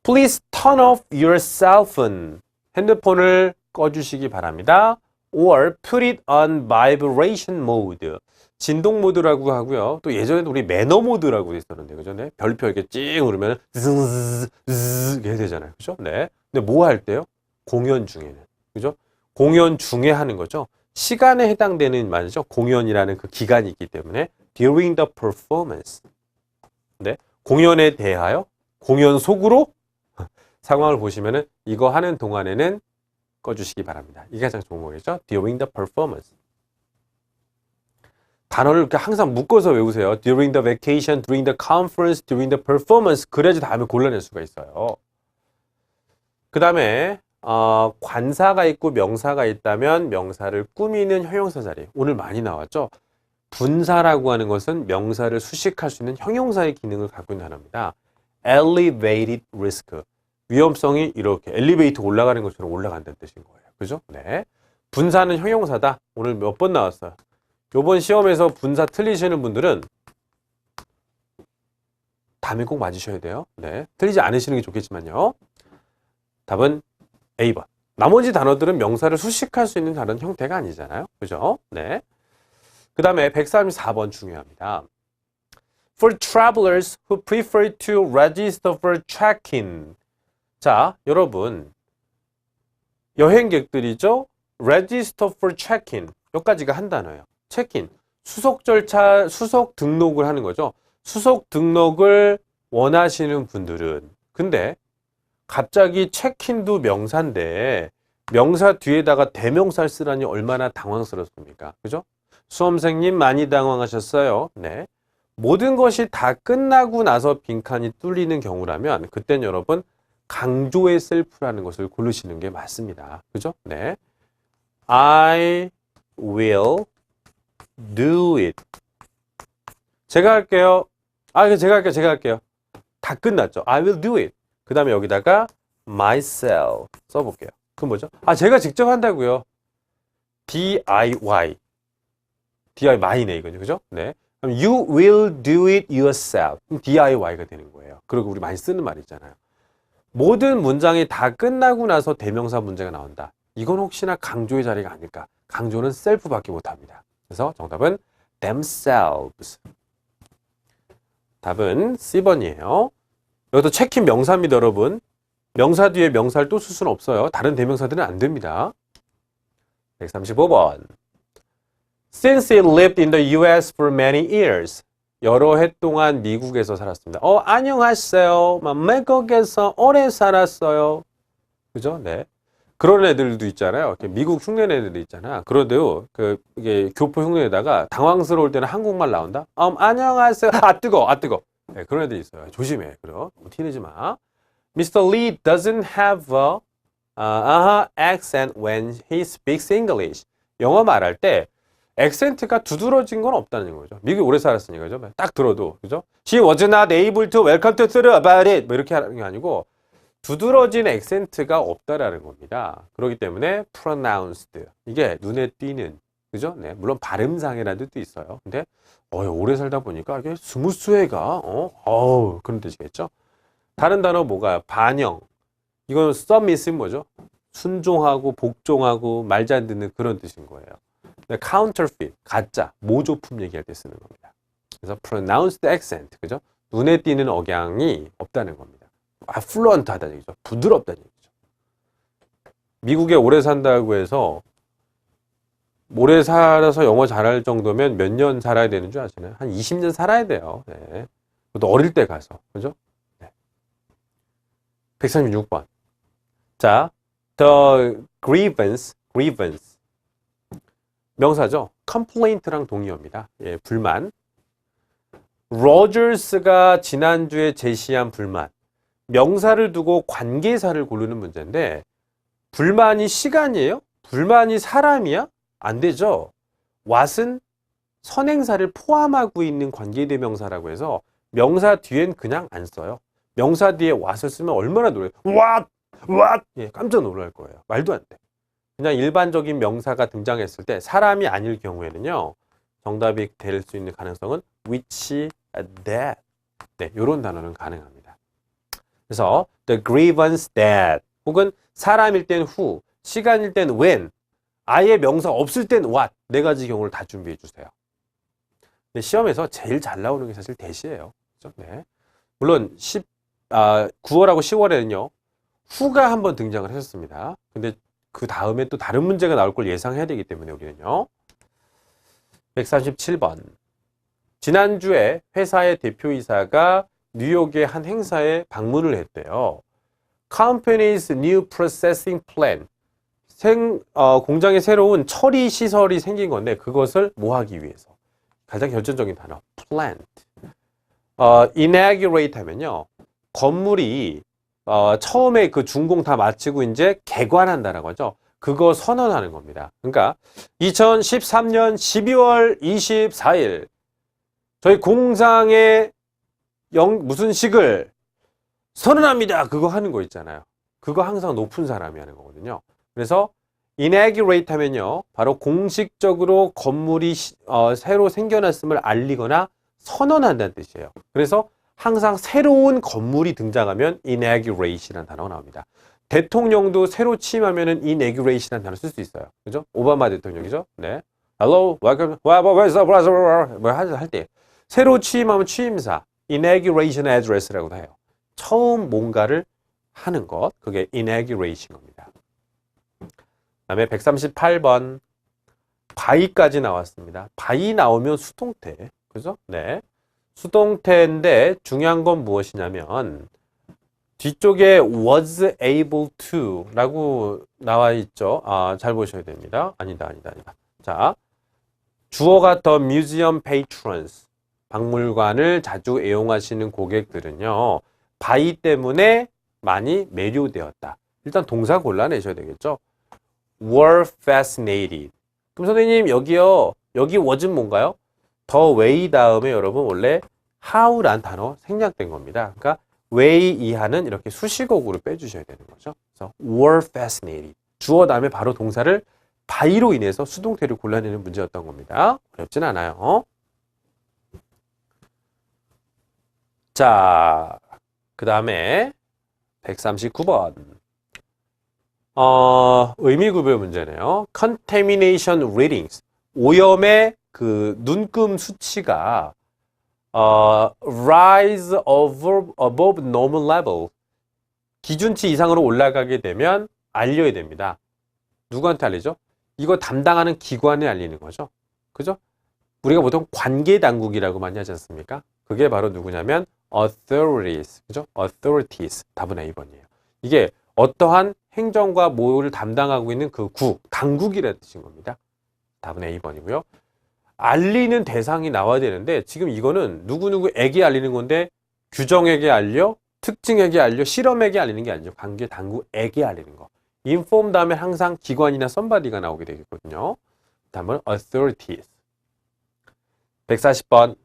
Speaker 1: Please turn off your cell phone. 핸드폰을 꺼주시기 바랍니다. Or put it on vibration mode. 진동 모드라고 하고요. 또 예전에도 우리 매너 모드라고 있었는데, 그죠? 네. 별표 이렇게 찡 누르면 zzz 이렇게 되잖아요. 그죠? 네. 근데 뭐 할 때요? 공연 중에는. 그죠? 공연 중에 하는 거죠. 시간에 해당되는 말이죠. 공연이라는 그 기간이 있기 때문에 during the performance. 네. 공연에 대하여 공연 속으로 상황을 보시면은 이거 하는 동안에는 꺼주시기 바랍니다. 이게 가장 좋은 거겠죠? During the performance. 단어를 이렇게 항상 묶어서 외우세요. During the vacation, during the conference, during the performance. 그래야지 다음에 골라낼 수가 있어요. 그 다음에 관사가 있고 명사가 있다면 명사를 꾸미는 형용사 자리. 오늘 많이 나왔죠? 분사라고 하는 것은 명사를 수식할 수 있는 형용사의 기능을 갖고 있는 단어입니다. Elevated risk. 위험성이 이렇게 엘리베이터 올라가는 것처럼 올라간다는 뜻인 거예요. 그죠? 네. 분사는 형용사다. 오늘 몇 번 나왔어요? 요번 시험에서 분사 틀리시는 분들은 다음에 꼭 맞으셔야 돼요. 네. 틀리지 않으시는 게 좋겠지만요. 답은 A번. 나머지 단어들은 명사를 수식할 수 있는 다른 형태가 아니잖아요. 그죠? 네. 그 다음에 134번 중요합니다. For travelers who prefer to register for check-in. 자, 여러분. 여행객들이죠? Register for check-in. 여기까지가 한 단어예요. 체크인. 수속 절차, 수속 등록을 하는 거죠. 수속 등록을 원하시는 분들은. 근데 갑자기 체크인도 명사인데 명사 뒤에다가 대명사를 쓰라니 얼마나 당황스럽습니까? 그죠? 수험생님 많이 당황하셨어요. 네. 모든 것이 다 끝나고 나서 빈칸이 뚫리는 경우라면 그땐 여러분 강조의 셀프라는 것을 고르시는 게 맞습니다. 그죠? 네. I will do it. 제가 할게요. 제가 할게요. 다 끝났죠. I will do it. 그 다음에 여기다가 myself 써볼게요. 그건 뭐죠? 제가 직접 한다고요. DIY. DIY네 이거죠. 그죠? 네. 그럼 you will do it yourself. DIY가 되는 거예요. 그리고 우리 많이 쓰는 말 있잖아요. 모든 문장이 다 끝나고 나서 대명사 문제가 나온다. 이건 혹시나 강조의 자리가 아닐까. 강조는 셀프밖에 못합니다. 그래서 정답은 themselves. 답은 C번이에요. 여기도 체크인 명사입니다, 여러분. 명사 뒤에 명사를 또 쓸 수는 없어요. 다른 대명사들은 안 됩니다. 135번. Since he lived in the US for many years. 여러 해 동안 미국에서 살았습니다. 안녕하세요. 미국에서 오래 살았어요. 그죠? 네. 그런 애들도 있잖아요. 미국 흉내 내는 애들 있잖아. 그런데요, 이게 교포 흉내에다가 당황스러울 때는 한국말 나온다? 안녕하세요. 뜨거. 네, 그런 애들 있어요. 조심해. 그래요. 티내지 마. Mr. Lee doesn't have a accent when he speaks English. 영어 말할 때 액센트가 두드러진 건 없다는 거죠. 미국에 오래 살았으니까, 그죠? 딱 들어도, 그죠? She was not able to welcome to talk about it. 뭐 이렇게 하는 게 아니고, 두드러진 액센트가 없다라는 겁니다. 그렇기 때문에 pronounced. 이게 눈에 띄는, 그죠? 네. 물론 발음상이라는 뜻도 있어요. 근데, 오래 살다 보니까 이게 스무스해가, 그런 뜻이겠죠? 다른 단어 뭐가? 반영. 이건 submissive 뭐죠? 순종하고, 복종하고, 말 잘 듣는 그런 뜻인 거예요. counterfeit, 가짜, 모조품 얘기할 때 쓰는 겁니다. 그래서 pronounced accent, 그죠? 눈에 띄는 억양이 없다는 겁니다. fluent하다는 얘기죠. 부드럽다는 얘기죠. 미국에 오래 산다고 해서 오래 살아서 영어 잘할 정도면 몇 년 살아야 되는 줄 아시나요? 한 20년 살아야 돼요. 네. 또 어릴 때 가서, 그죠? 네. 136번. 자, the grievance. 명사죠. complaint랑 동의어입니다. 예, 불만. 로저스가 지난주에 제시한 불만. 명사를 두고 관계사를 고르는 문제인데 불만이 시간이에요? 불만이 사람이야? 안 되죠. what은 선행사를 포함하고 있는 관계대명사라고 해서 명사 뒤엔 그냥 안 써요. 명사 뒤에 what을 쓰면 얼마나 놀라요. what? 예, 깜짝 놀랄 거예요. 말도 안 돼. 그냥 일반적인 명사가 등장했을 때 사람이 아닐 경우에는요. 정답이 될 수 있는 가능성은 which, that. 네, 이런 단어는 가능합니다. 그래서 the grievance that 혹은 사람일 땐 who, 시간일 땐 when, 아예 명사 없을 땐 what 네 가지 경우를 다 준비해 주세요. 근데 시험에서 제일 잘 나오는 게 사실 대시예요. 그렇죠? 네. 물론 9월하고 10월에는요. who가 한번 등장을 했었습니다. 근데 그 다음에 또 다른 문제가 나올 걸 예상해야 되기 때문에 우리는요. 137번. 지난주에 회사의 대표이사가 뉴욕의 한 행사에 방문을 했대요. Company's new processing plan. 공장에 새로운 처리 시설이 생긴 건데 그것을 뭐 하기 위해서. 가장 결정적인 단어. plant. inaugurate 하면요. 건물이 처음에 그 준공 다 마치고 이제 개관한다라고 하죠. 그거 선언하는 겁니다. 그러니까 2013년 12월 24일 저희 공장에 무슨 식을 선언합니다. 그거 하는 거 있잖아요. 그거 항상 높은 사람이 하는 거거든요. 그래서 inaugurate 하면요. 바로 공식적으로 건물이 새로 생겨났음을 알리거나 선언한다는 뜻이에요. 그래서 항상 새로운 건물이 등장하면 inaugurate이라는 단어가 나옵니다. 대통령도 새로 취임하면은 inaugurate이라는 단어 쓸 수 있어요. 그죠? 오바마 대통령이죠? 네. Hello, welcome, 뭐 할 때. 새로 취임하면 취임사, inauguration address라고도 해요. 처음 뭔가를 하는 것, 그게 inaugurate인 겁니다. 그 다음에 138번. by까지 나왔습니다. by 나오면 수동태. 그죠? 네. 수동태인데 중요한 건 무엇이냐면 뒤쪽에 was able to 라고 나와 있죠. 잘 보셔야 됩니다. 아니다. 자, 주어가 the museum patrons. 박물관을 자주 애용하시는 고객들은요. by 때문에 많이 매료되었다. 일단 동사 골라내셔야 되겠죠. were fascinated. 그럼 선생님 여기요. 여기 was는 뭔가요? the way 다음에 여러분 원래 how란 단어 생략된 겁니다. 그러니까 way 이하는 이렇게 수식어구를 빼주셔야 되는 거죠. 그래서 were fascinated. 주어 다음에 바로 동사를 by로 인해서 수동태를 골라내는 문제였던 겁니다. 어렵진 않아요. 자, 그 다음에 139번. 의미구별 문제네요. contamination readings. 오염의 그 눈금 수치가 rise above normal level. 기준치 이상으로 올라가게 되면 알려야 됩니다. 누구한테 알리죠? 이거 담당하는 기관에 알리는 거죠. 그죠? 우리가 보통 관계 당국이라고 많이 하지 않습니까? 그게 바로 누구냐면 authorities, 그죠? authorities. 답은 A번이에요. 이게 어떠한 행정과 뭐를 담당하고 있는 그 당국이라는 뜻인 겁니다. 답은 A번이고요. 알리는 대상이 나와야 되는데 지금 이거는 누구누구에게 알리는 건데 규정에게 알려, 특징에게 알려, 실험에게 알리는 게 아니죠. 관계 당국에게 알리는 거. inform 다음에 항상 기관이나 somebody가 나오게 되겠거든요. 다음은 authorities. 140번.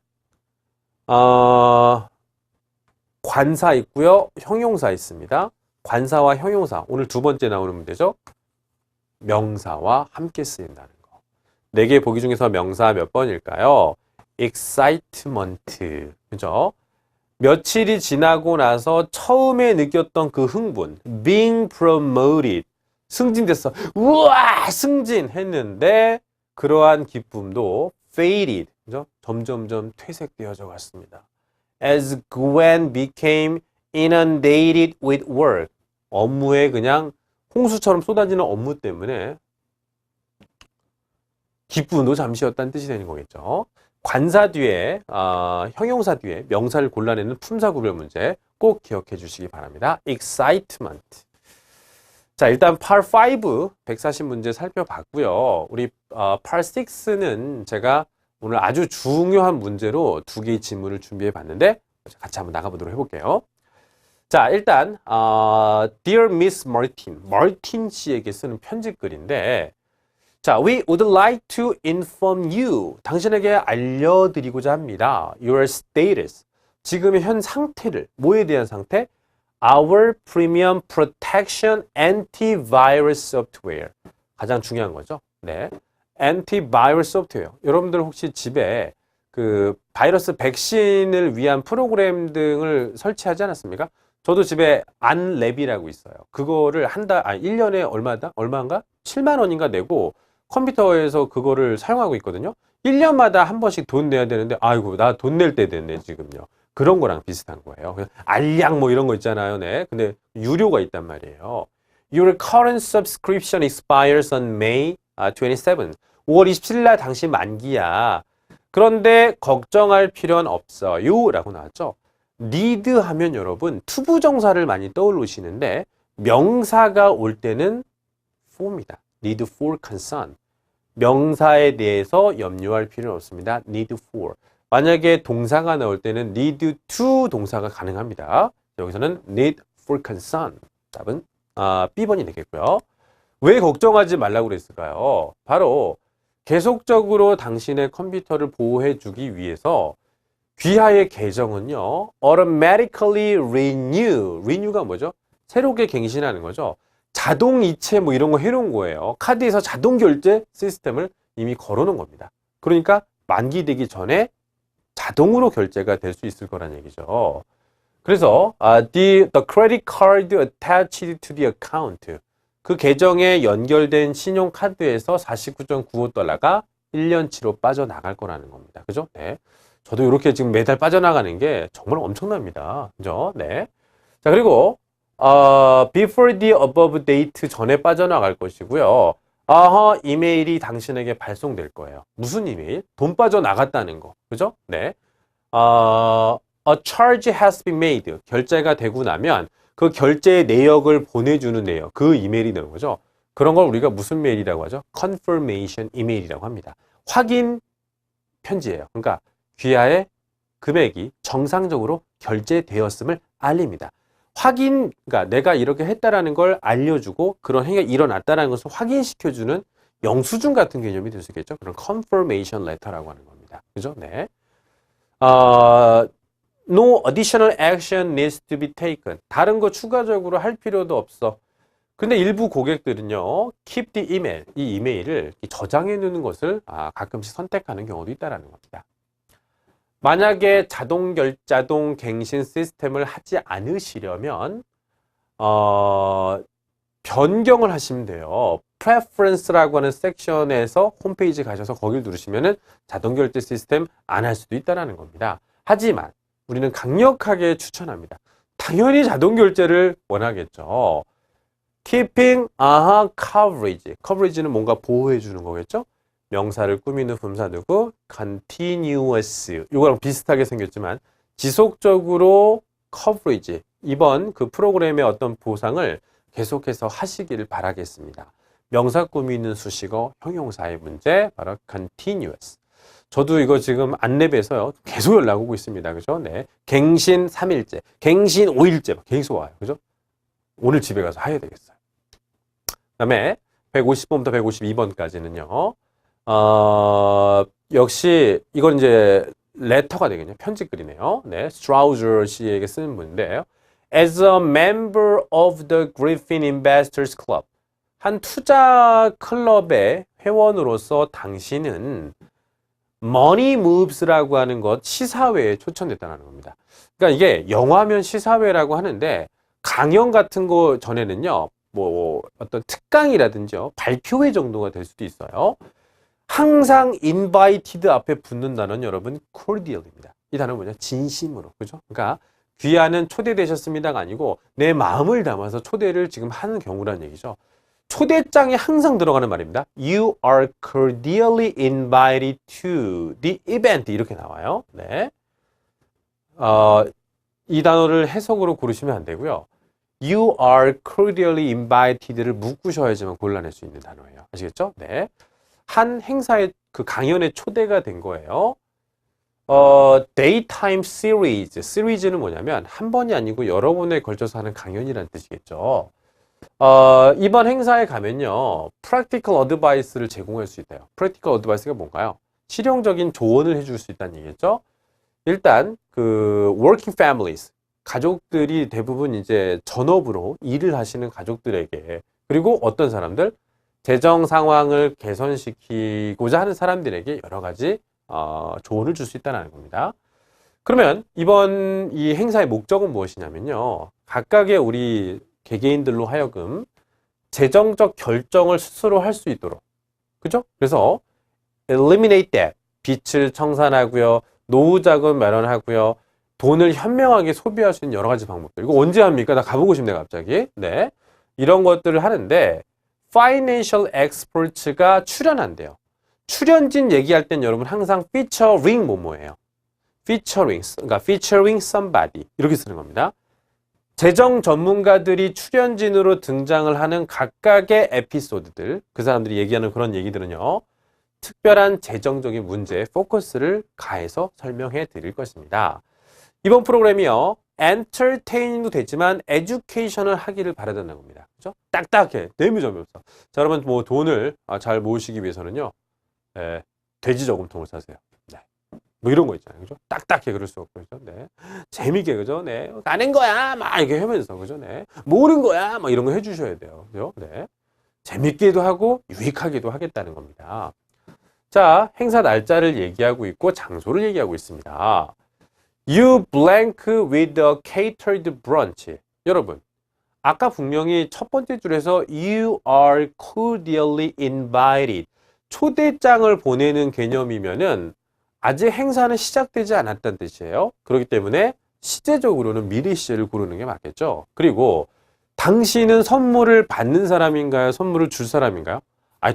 Speaker 1: 관사 있고요. 형용사 있습니다. 관사와 형용사. 오늘 두 번째 나오는 문제죠. 명사와 함께 쓰인다는 거. 4개 보기 중에서 명사 몇 번일까요? excitement. 그죠? 며칠이 지나고 나서 처음에 느꼈던 그 흥분. being promoted. 승진됐어. 우와! 승진했는데 그러한 기쁨도 faded. 그죠? 점점점 퇴색되어져 갔습니다. As Gwen became inundated with work. 업무에 그냥 홍수처럼 쏟아지는 업무 때문에 기쁨도 잠시였다는 뜻이 되는 거겠죠. 관사 뒤에, 형용사 뒤에 명사를 골라내는 품사구별 문제 꼭 기억해 주시기 바랍니다. excitement. 자, 일단 Part 5 140문제 살펴봤고요. 우리 Part 6는 제가 오늘 아주 중요한 문제로 2개의 지문을 준비해 봤는데 같이 한번 나가보도록 해볼게요. 자, 일단 Dear Miss Martin, 마틴 씨에게 쓰는 편지글인데 자, we would like to inform you. 당신에게 알려드리고자 합니다. Your status. 지금의 현 상태를. 뭐에 대한 상태? Our Premium Protection Antivirus Software. 가장 중요한 거죠. 네. Antivirus Software. 여러분들 혹시 집에 그 바이러스 백신을 위한 프로그램 등을 설치하지 않았습니까? 저도 집에 안랩이라고 있어요. 그거를 1년에 얼마인가? 7만 원인가 내고 컴퓨터에서 그거를 사용하고 있거든요. 1년마다 한 번씩 돈 내야 되는데 아이고 나 돈 낼 때 됐네 지금요. 그런 거랑 비슷한 거예요. 알약 뭐 이런 거 있잖아요. 네. 근데 유료가 있단 말이에요. Your current subscription expires on May 27. 5월 27일 날 당신 만기야. 그런데 걱정할 필요는 없어요. 라고 나왔죠. need 하면 여러분 투부정사를 많이 떠올리시는데 명사가 올 때는 for입니다. need for concern. 명사에 대해서 염려할 필요는 없습니다. need for. 만약에 동사가 나올 때는 need to 동사가 가능합니다. 여기서는 need for concern. 답은 B번이 되겠고요. 왜 걱정하지 말라고 그랬을까요? 바로 계속적으로 당신의 컴퓨터를 보호해 주기 위해서 귀하의 계정은요. automatically renew가 뭐죠? 새롭게 갱신하는 거죠. 자동 이체 뭐 이런 거 해놓은 거예요. 카드에서 자동 결제 시스템을 이미 걸어놓은 겁니다. 그러니까 만기되기 전에 자동으로 결제가 될 수 있을 거란 얘기죠. 그래서 the credit card attached to the account. 그 계정에 연결된 신용카드에서 49.95달러가 1년치로 빠져나갈 거라는 겁니다. 그죠? 네. 저도 이렇게 지금 매달 빠져나가는 게 정말 엄청납니다. 그죠? 네. 자, 그리고 before the above date 전에 빠져나갈 것이고요. 이메일이 당신에게 발송될 거예요. 무슨 이메일? 돈 빠져나갔다는 거. 그죠? 네. A charge has been made. 결제가 되고 나면 그 결제의 내역을 보내주는 내역. 그 이메일이 되는 거죠. 그런 걸 우리가 무슨 메일이라고 하죠? confirmation 이메일이라고 합니다. 확인 편지예요. 그러니까 귀하의 금액이 정상적으로 결제되었음을 알립니다. 그러니까 내가 이렇게 했다라는 걸 알려주고 그런 행위가 일어났다는 것을 확인시켜주는 영수증 같은 개념이 될 수 있겠죠. 그런 confirmation letter라고 하는 겁니다. 그죠? 네. No additional action needs to be taken. 다른 거 추가적으로 할 필요도 없어. 근데 일부 고객들은요, keep the email. 이 이메일을 저장해 놓는 것을 가끔씩 선택하는 경우도 있다는 겁니다. 만약에 자동 갱신 시스템을 하지 않으시려면 변경을 하시면 돼요. Preference라고 하는 섹션에서 홈페이지 가셔서 거길 누르시면은 자동 결제 시스템 안 할 수도 있다는 겁니다. 하지만 우리는 강력하게 추천합니다. 당연히 자동 결제를 원하겠죠. Keeping coverage. coverage는 뭔가 보호해 주는 거겠죠. 명사를 꾸미는 품사 누구? continuous. 이거랑 비슷하게 생겼지만 지속적으로 coverage. 이번 그 프로그램의 어떤 보상을 계속해서 하시기를 바라겠습니다. 명사 꾸미는 수식어 형용사의 문제 바로 continuous. 저도 이거 지금 안랩에서요 계속 연락 오고 있습니다. 그죠? 네. 갱신 3일째, 갱신 5일째 계속 와요. 그죠? 오늘 집에 가서 해야 되겠어요. 그다음에 150번부터 152번까지는요. 역시 이건 이제 레터가 되겠네요. 편지글이네요. 네. 스트라우저 씨에게 쓰는 문인데요. As a member of the Griffin Investors Club. 한 투자 클럽의 회원으로서 당신은 Money Moves라고 하는 것 시사회에 초청됐다는 겁니다. 그러니까 이게 영화면 시사회라고 하는데 강연 같은 거 전에는요. 뭐 어떤 특강이라든지요. 발표회 정도가 될 수도 있어요. 항상 invited 앞에 붙는 단어는 여러분 cordial입니다. 이 단어는 뭐냐? 진심으로. 그죠? 그러니까 귀하는 초대되셨습니다가 아니고 내 마음을 담아서 초대를 지금 하는 경우라는 얘기죠. 초대장에 항상 들어가는 말입니다. You are cordially invited to the event. 이렇게 나와요. 네. 이 단어를 해석으로 고르시면 안 되고요. You are cordially invited를 묶으셔야지만 골라낼 수 있는 단어예요. 아시겠죠? 네. 한 행사에 그 강연에 초대가 된 거예요. Daytime series. 시리즈는 뭐냐면 한 번이 아니고 여러 번에 걸쳐서 하는 강연이라는 뜻이겠죠. 이번 행사에 가면요. practical advice를 제공할 수 있대요. practical advice가 뭔가요? 실용적인 조언을 해줄 수 있다는 얘기겠죠. 일단 그 working families. 가족들이 대부분 이제 전업으로 일을 하시는 가족들에게 그리고 어떤 사람들 재정 상황을 개선시키고자 하는 사람들에게 여러 가지 조언을 줄 수 있다는 겁니다. 그러면 이번 이 행사의 목적은 무엇이냐면요. 각각의 우리 개개인들로 하여금 재정적 결정을 스스로 할 수 있도록 그죠? 그래서 eliminate debt 빚을 청산하고요. 노후 자금 마련하고요. 돈을 현명하게 소비할 수 있는 여러 가지 방법들. 이거 언제 합니까? 나 가보고 싶네 갑자기. 네, 이런 것들을 하는데 Financial Experts가 출연한대요. 출연진 얘기할 땐 여러분 항상 featuring 뭐뭐예요. 그러니까 featuring somebody 이렇게 쓰는 겁니다. 재정 전문가들이 출연진으로 등장을 하는 각각의 에피소드들, 그 사람들이 얘기하는 그런 얘기들은요. 특별한 재정적인 문제에 포커스를 가해서 설명해 드릴 것입니다. 이번 프로그램이요. 엔터테이닝도 되지만 에듀케이션을 하기를 바라는 겁니다. 그죠? 딱딱해. 내무점이 없어. 자, 여러분 뭐 돈을 잘 모으시기 위해서는요. 돼지 저금통을 사세요. 네. 뭐 이런 거 있잖아요. 그죠? 딱딱해 그럴 수 없고. 그죠? 네. 재미있게 그죠? 네. 아는 거야. 막 이렇게 하면서 그죠? 네. 모르는 거야. 막 이런 거 해 주셔야 돼요. 그죠? 네. 재밌게도 하고 유익하게도 하겠다는 겁니다. 자, 행사 날짜를 얘기하고 있고 장소를 얘기하고 있습니다. You blank with a catered brunch. 여러분, 아까 분명히 첫 번째 줄에서 You are cordially invited. 초대장을 보내는 개념이면은 아직 행사는 시작되지 않았다는 뜻이에요. 그렇기 때문에 시제적으로는 미래 시제를 고르는 게 맞겠죠. 그리고 당신은 선물을 받는 사람인가요? 선물을 줄 사람인가요?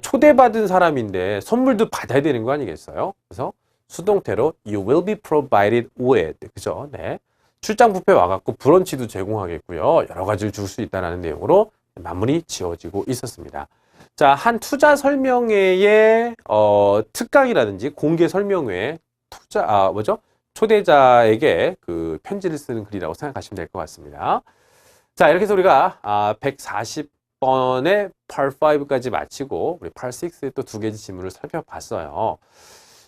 Speaker 1: 초대받은 사람인데 선물도 받아야 되는 거 아니겠어요? 그래서 수동태로 You will be provided with. 그죠? 네. 출장 뷔페 와갖고 브런치도 제공하겠고요. 여러 가지를 줄 수 있다는 내용으로 마무리 지어지고 있었습니다. 자, 한 투자 설명회의 특강이라든지 공개 설명회에 초대자에게 그 편지를 쓰는 글이라고 생각하시면 될 것 같습니다. 자, 이렇게 해서 우리가 140번의 Part 5까지 마치고 우리 Part 6의 또 두 개의 지문을 살펴봤어요.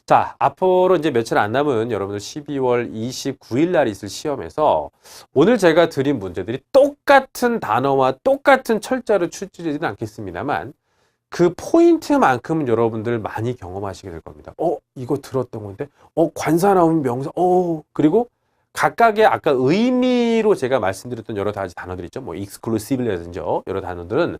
Speaker 1: 자, 앞으로 이제 며칠 안 남은 여러분들 12월 29일 날 있을 시험에서 오늘 제가 드린 문제들이 똑같은 단어와 똑같은 철자로 출제되지는 않겠습니다만 그 포인트만큼은 여러분들 많이 경험하시게 될 겁니다. 이거 들었던 건데, 관사 나오면 명사, 그리고 각각의 아까 의미로 제가 말씀드렸던 여러 가지 단어들 있죠. 뭐 exclusive라든지 여러 단어들은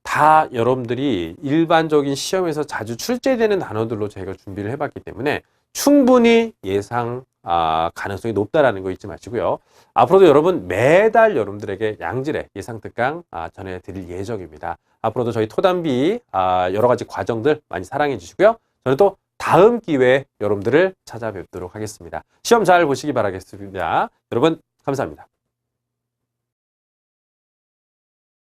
Speaker 1: 다 여러분들이 일반적인 시험에서 자주 출제되는 단어들로 저희가 준비를 해봤기 때문에 충분히 예상 가능성이 높다라는 거 잊지 마시고요. 앞으로도 여러분 매달 여러분들에게 양질의 예상 특강 전해드릴 예정입니다. 앞으로도 저희 토담비 여러 가지 과정들 많이 사랑해 주시고요. 저는 또 다음 기회에 여러분들을 찾아뵙도록 하겠습니다. 시험 잘 보시기 바라겠습니다. 여러분 감사합니다.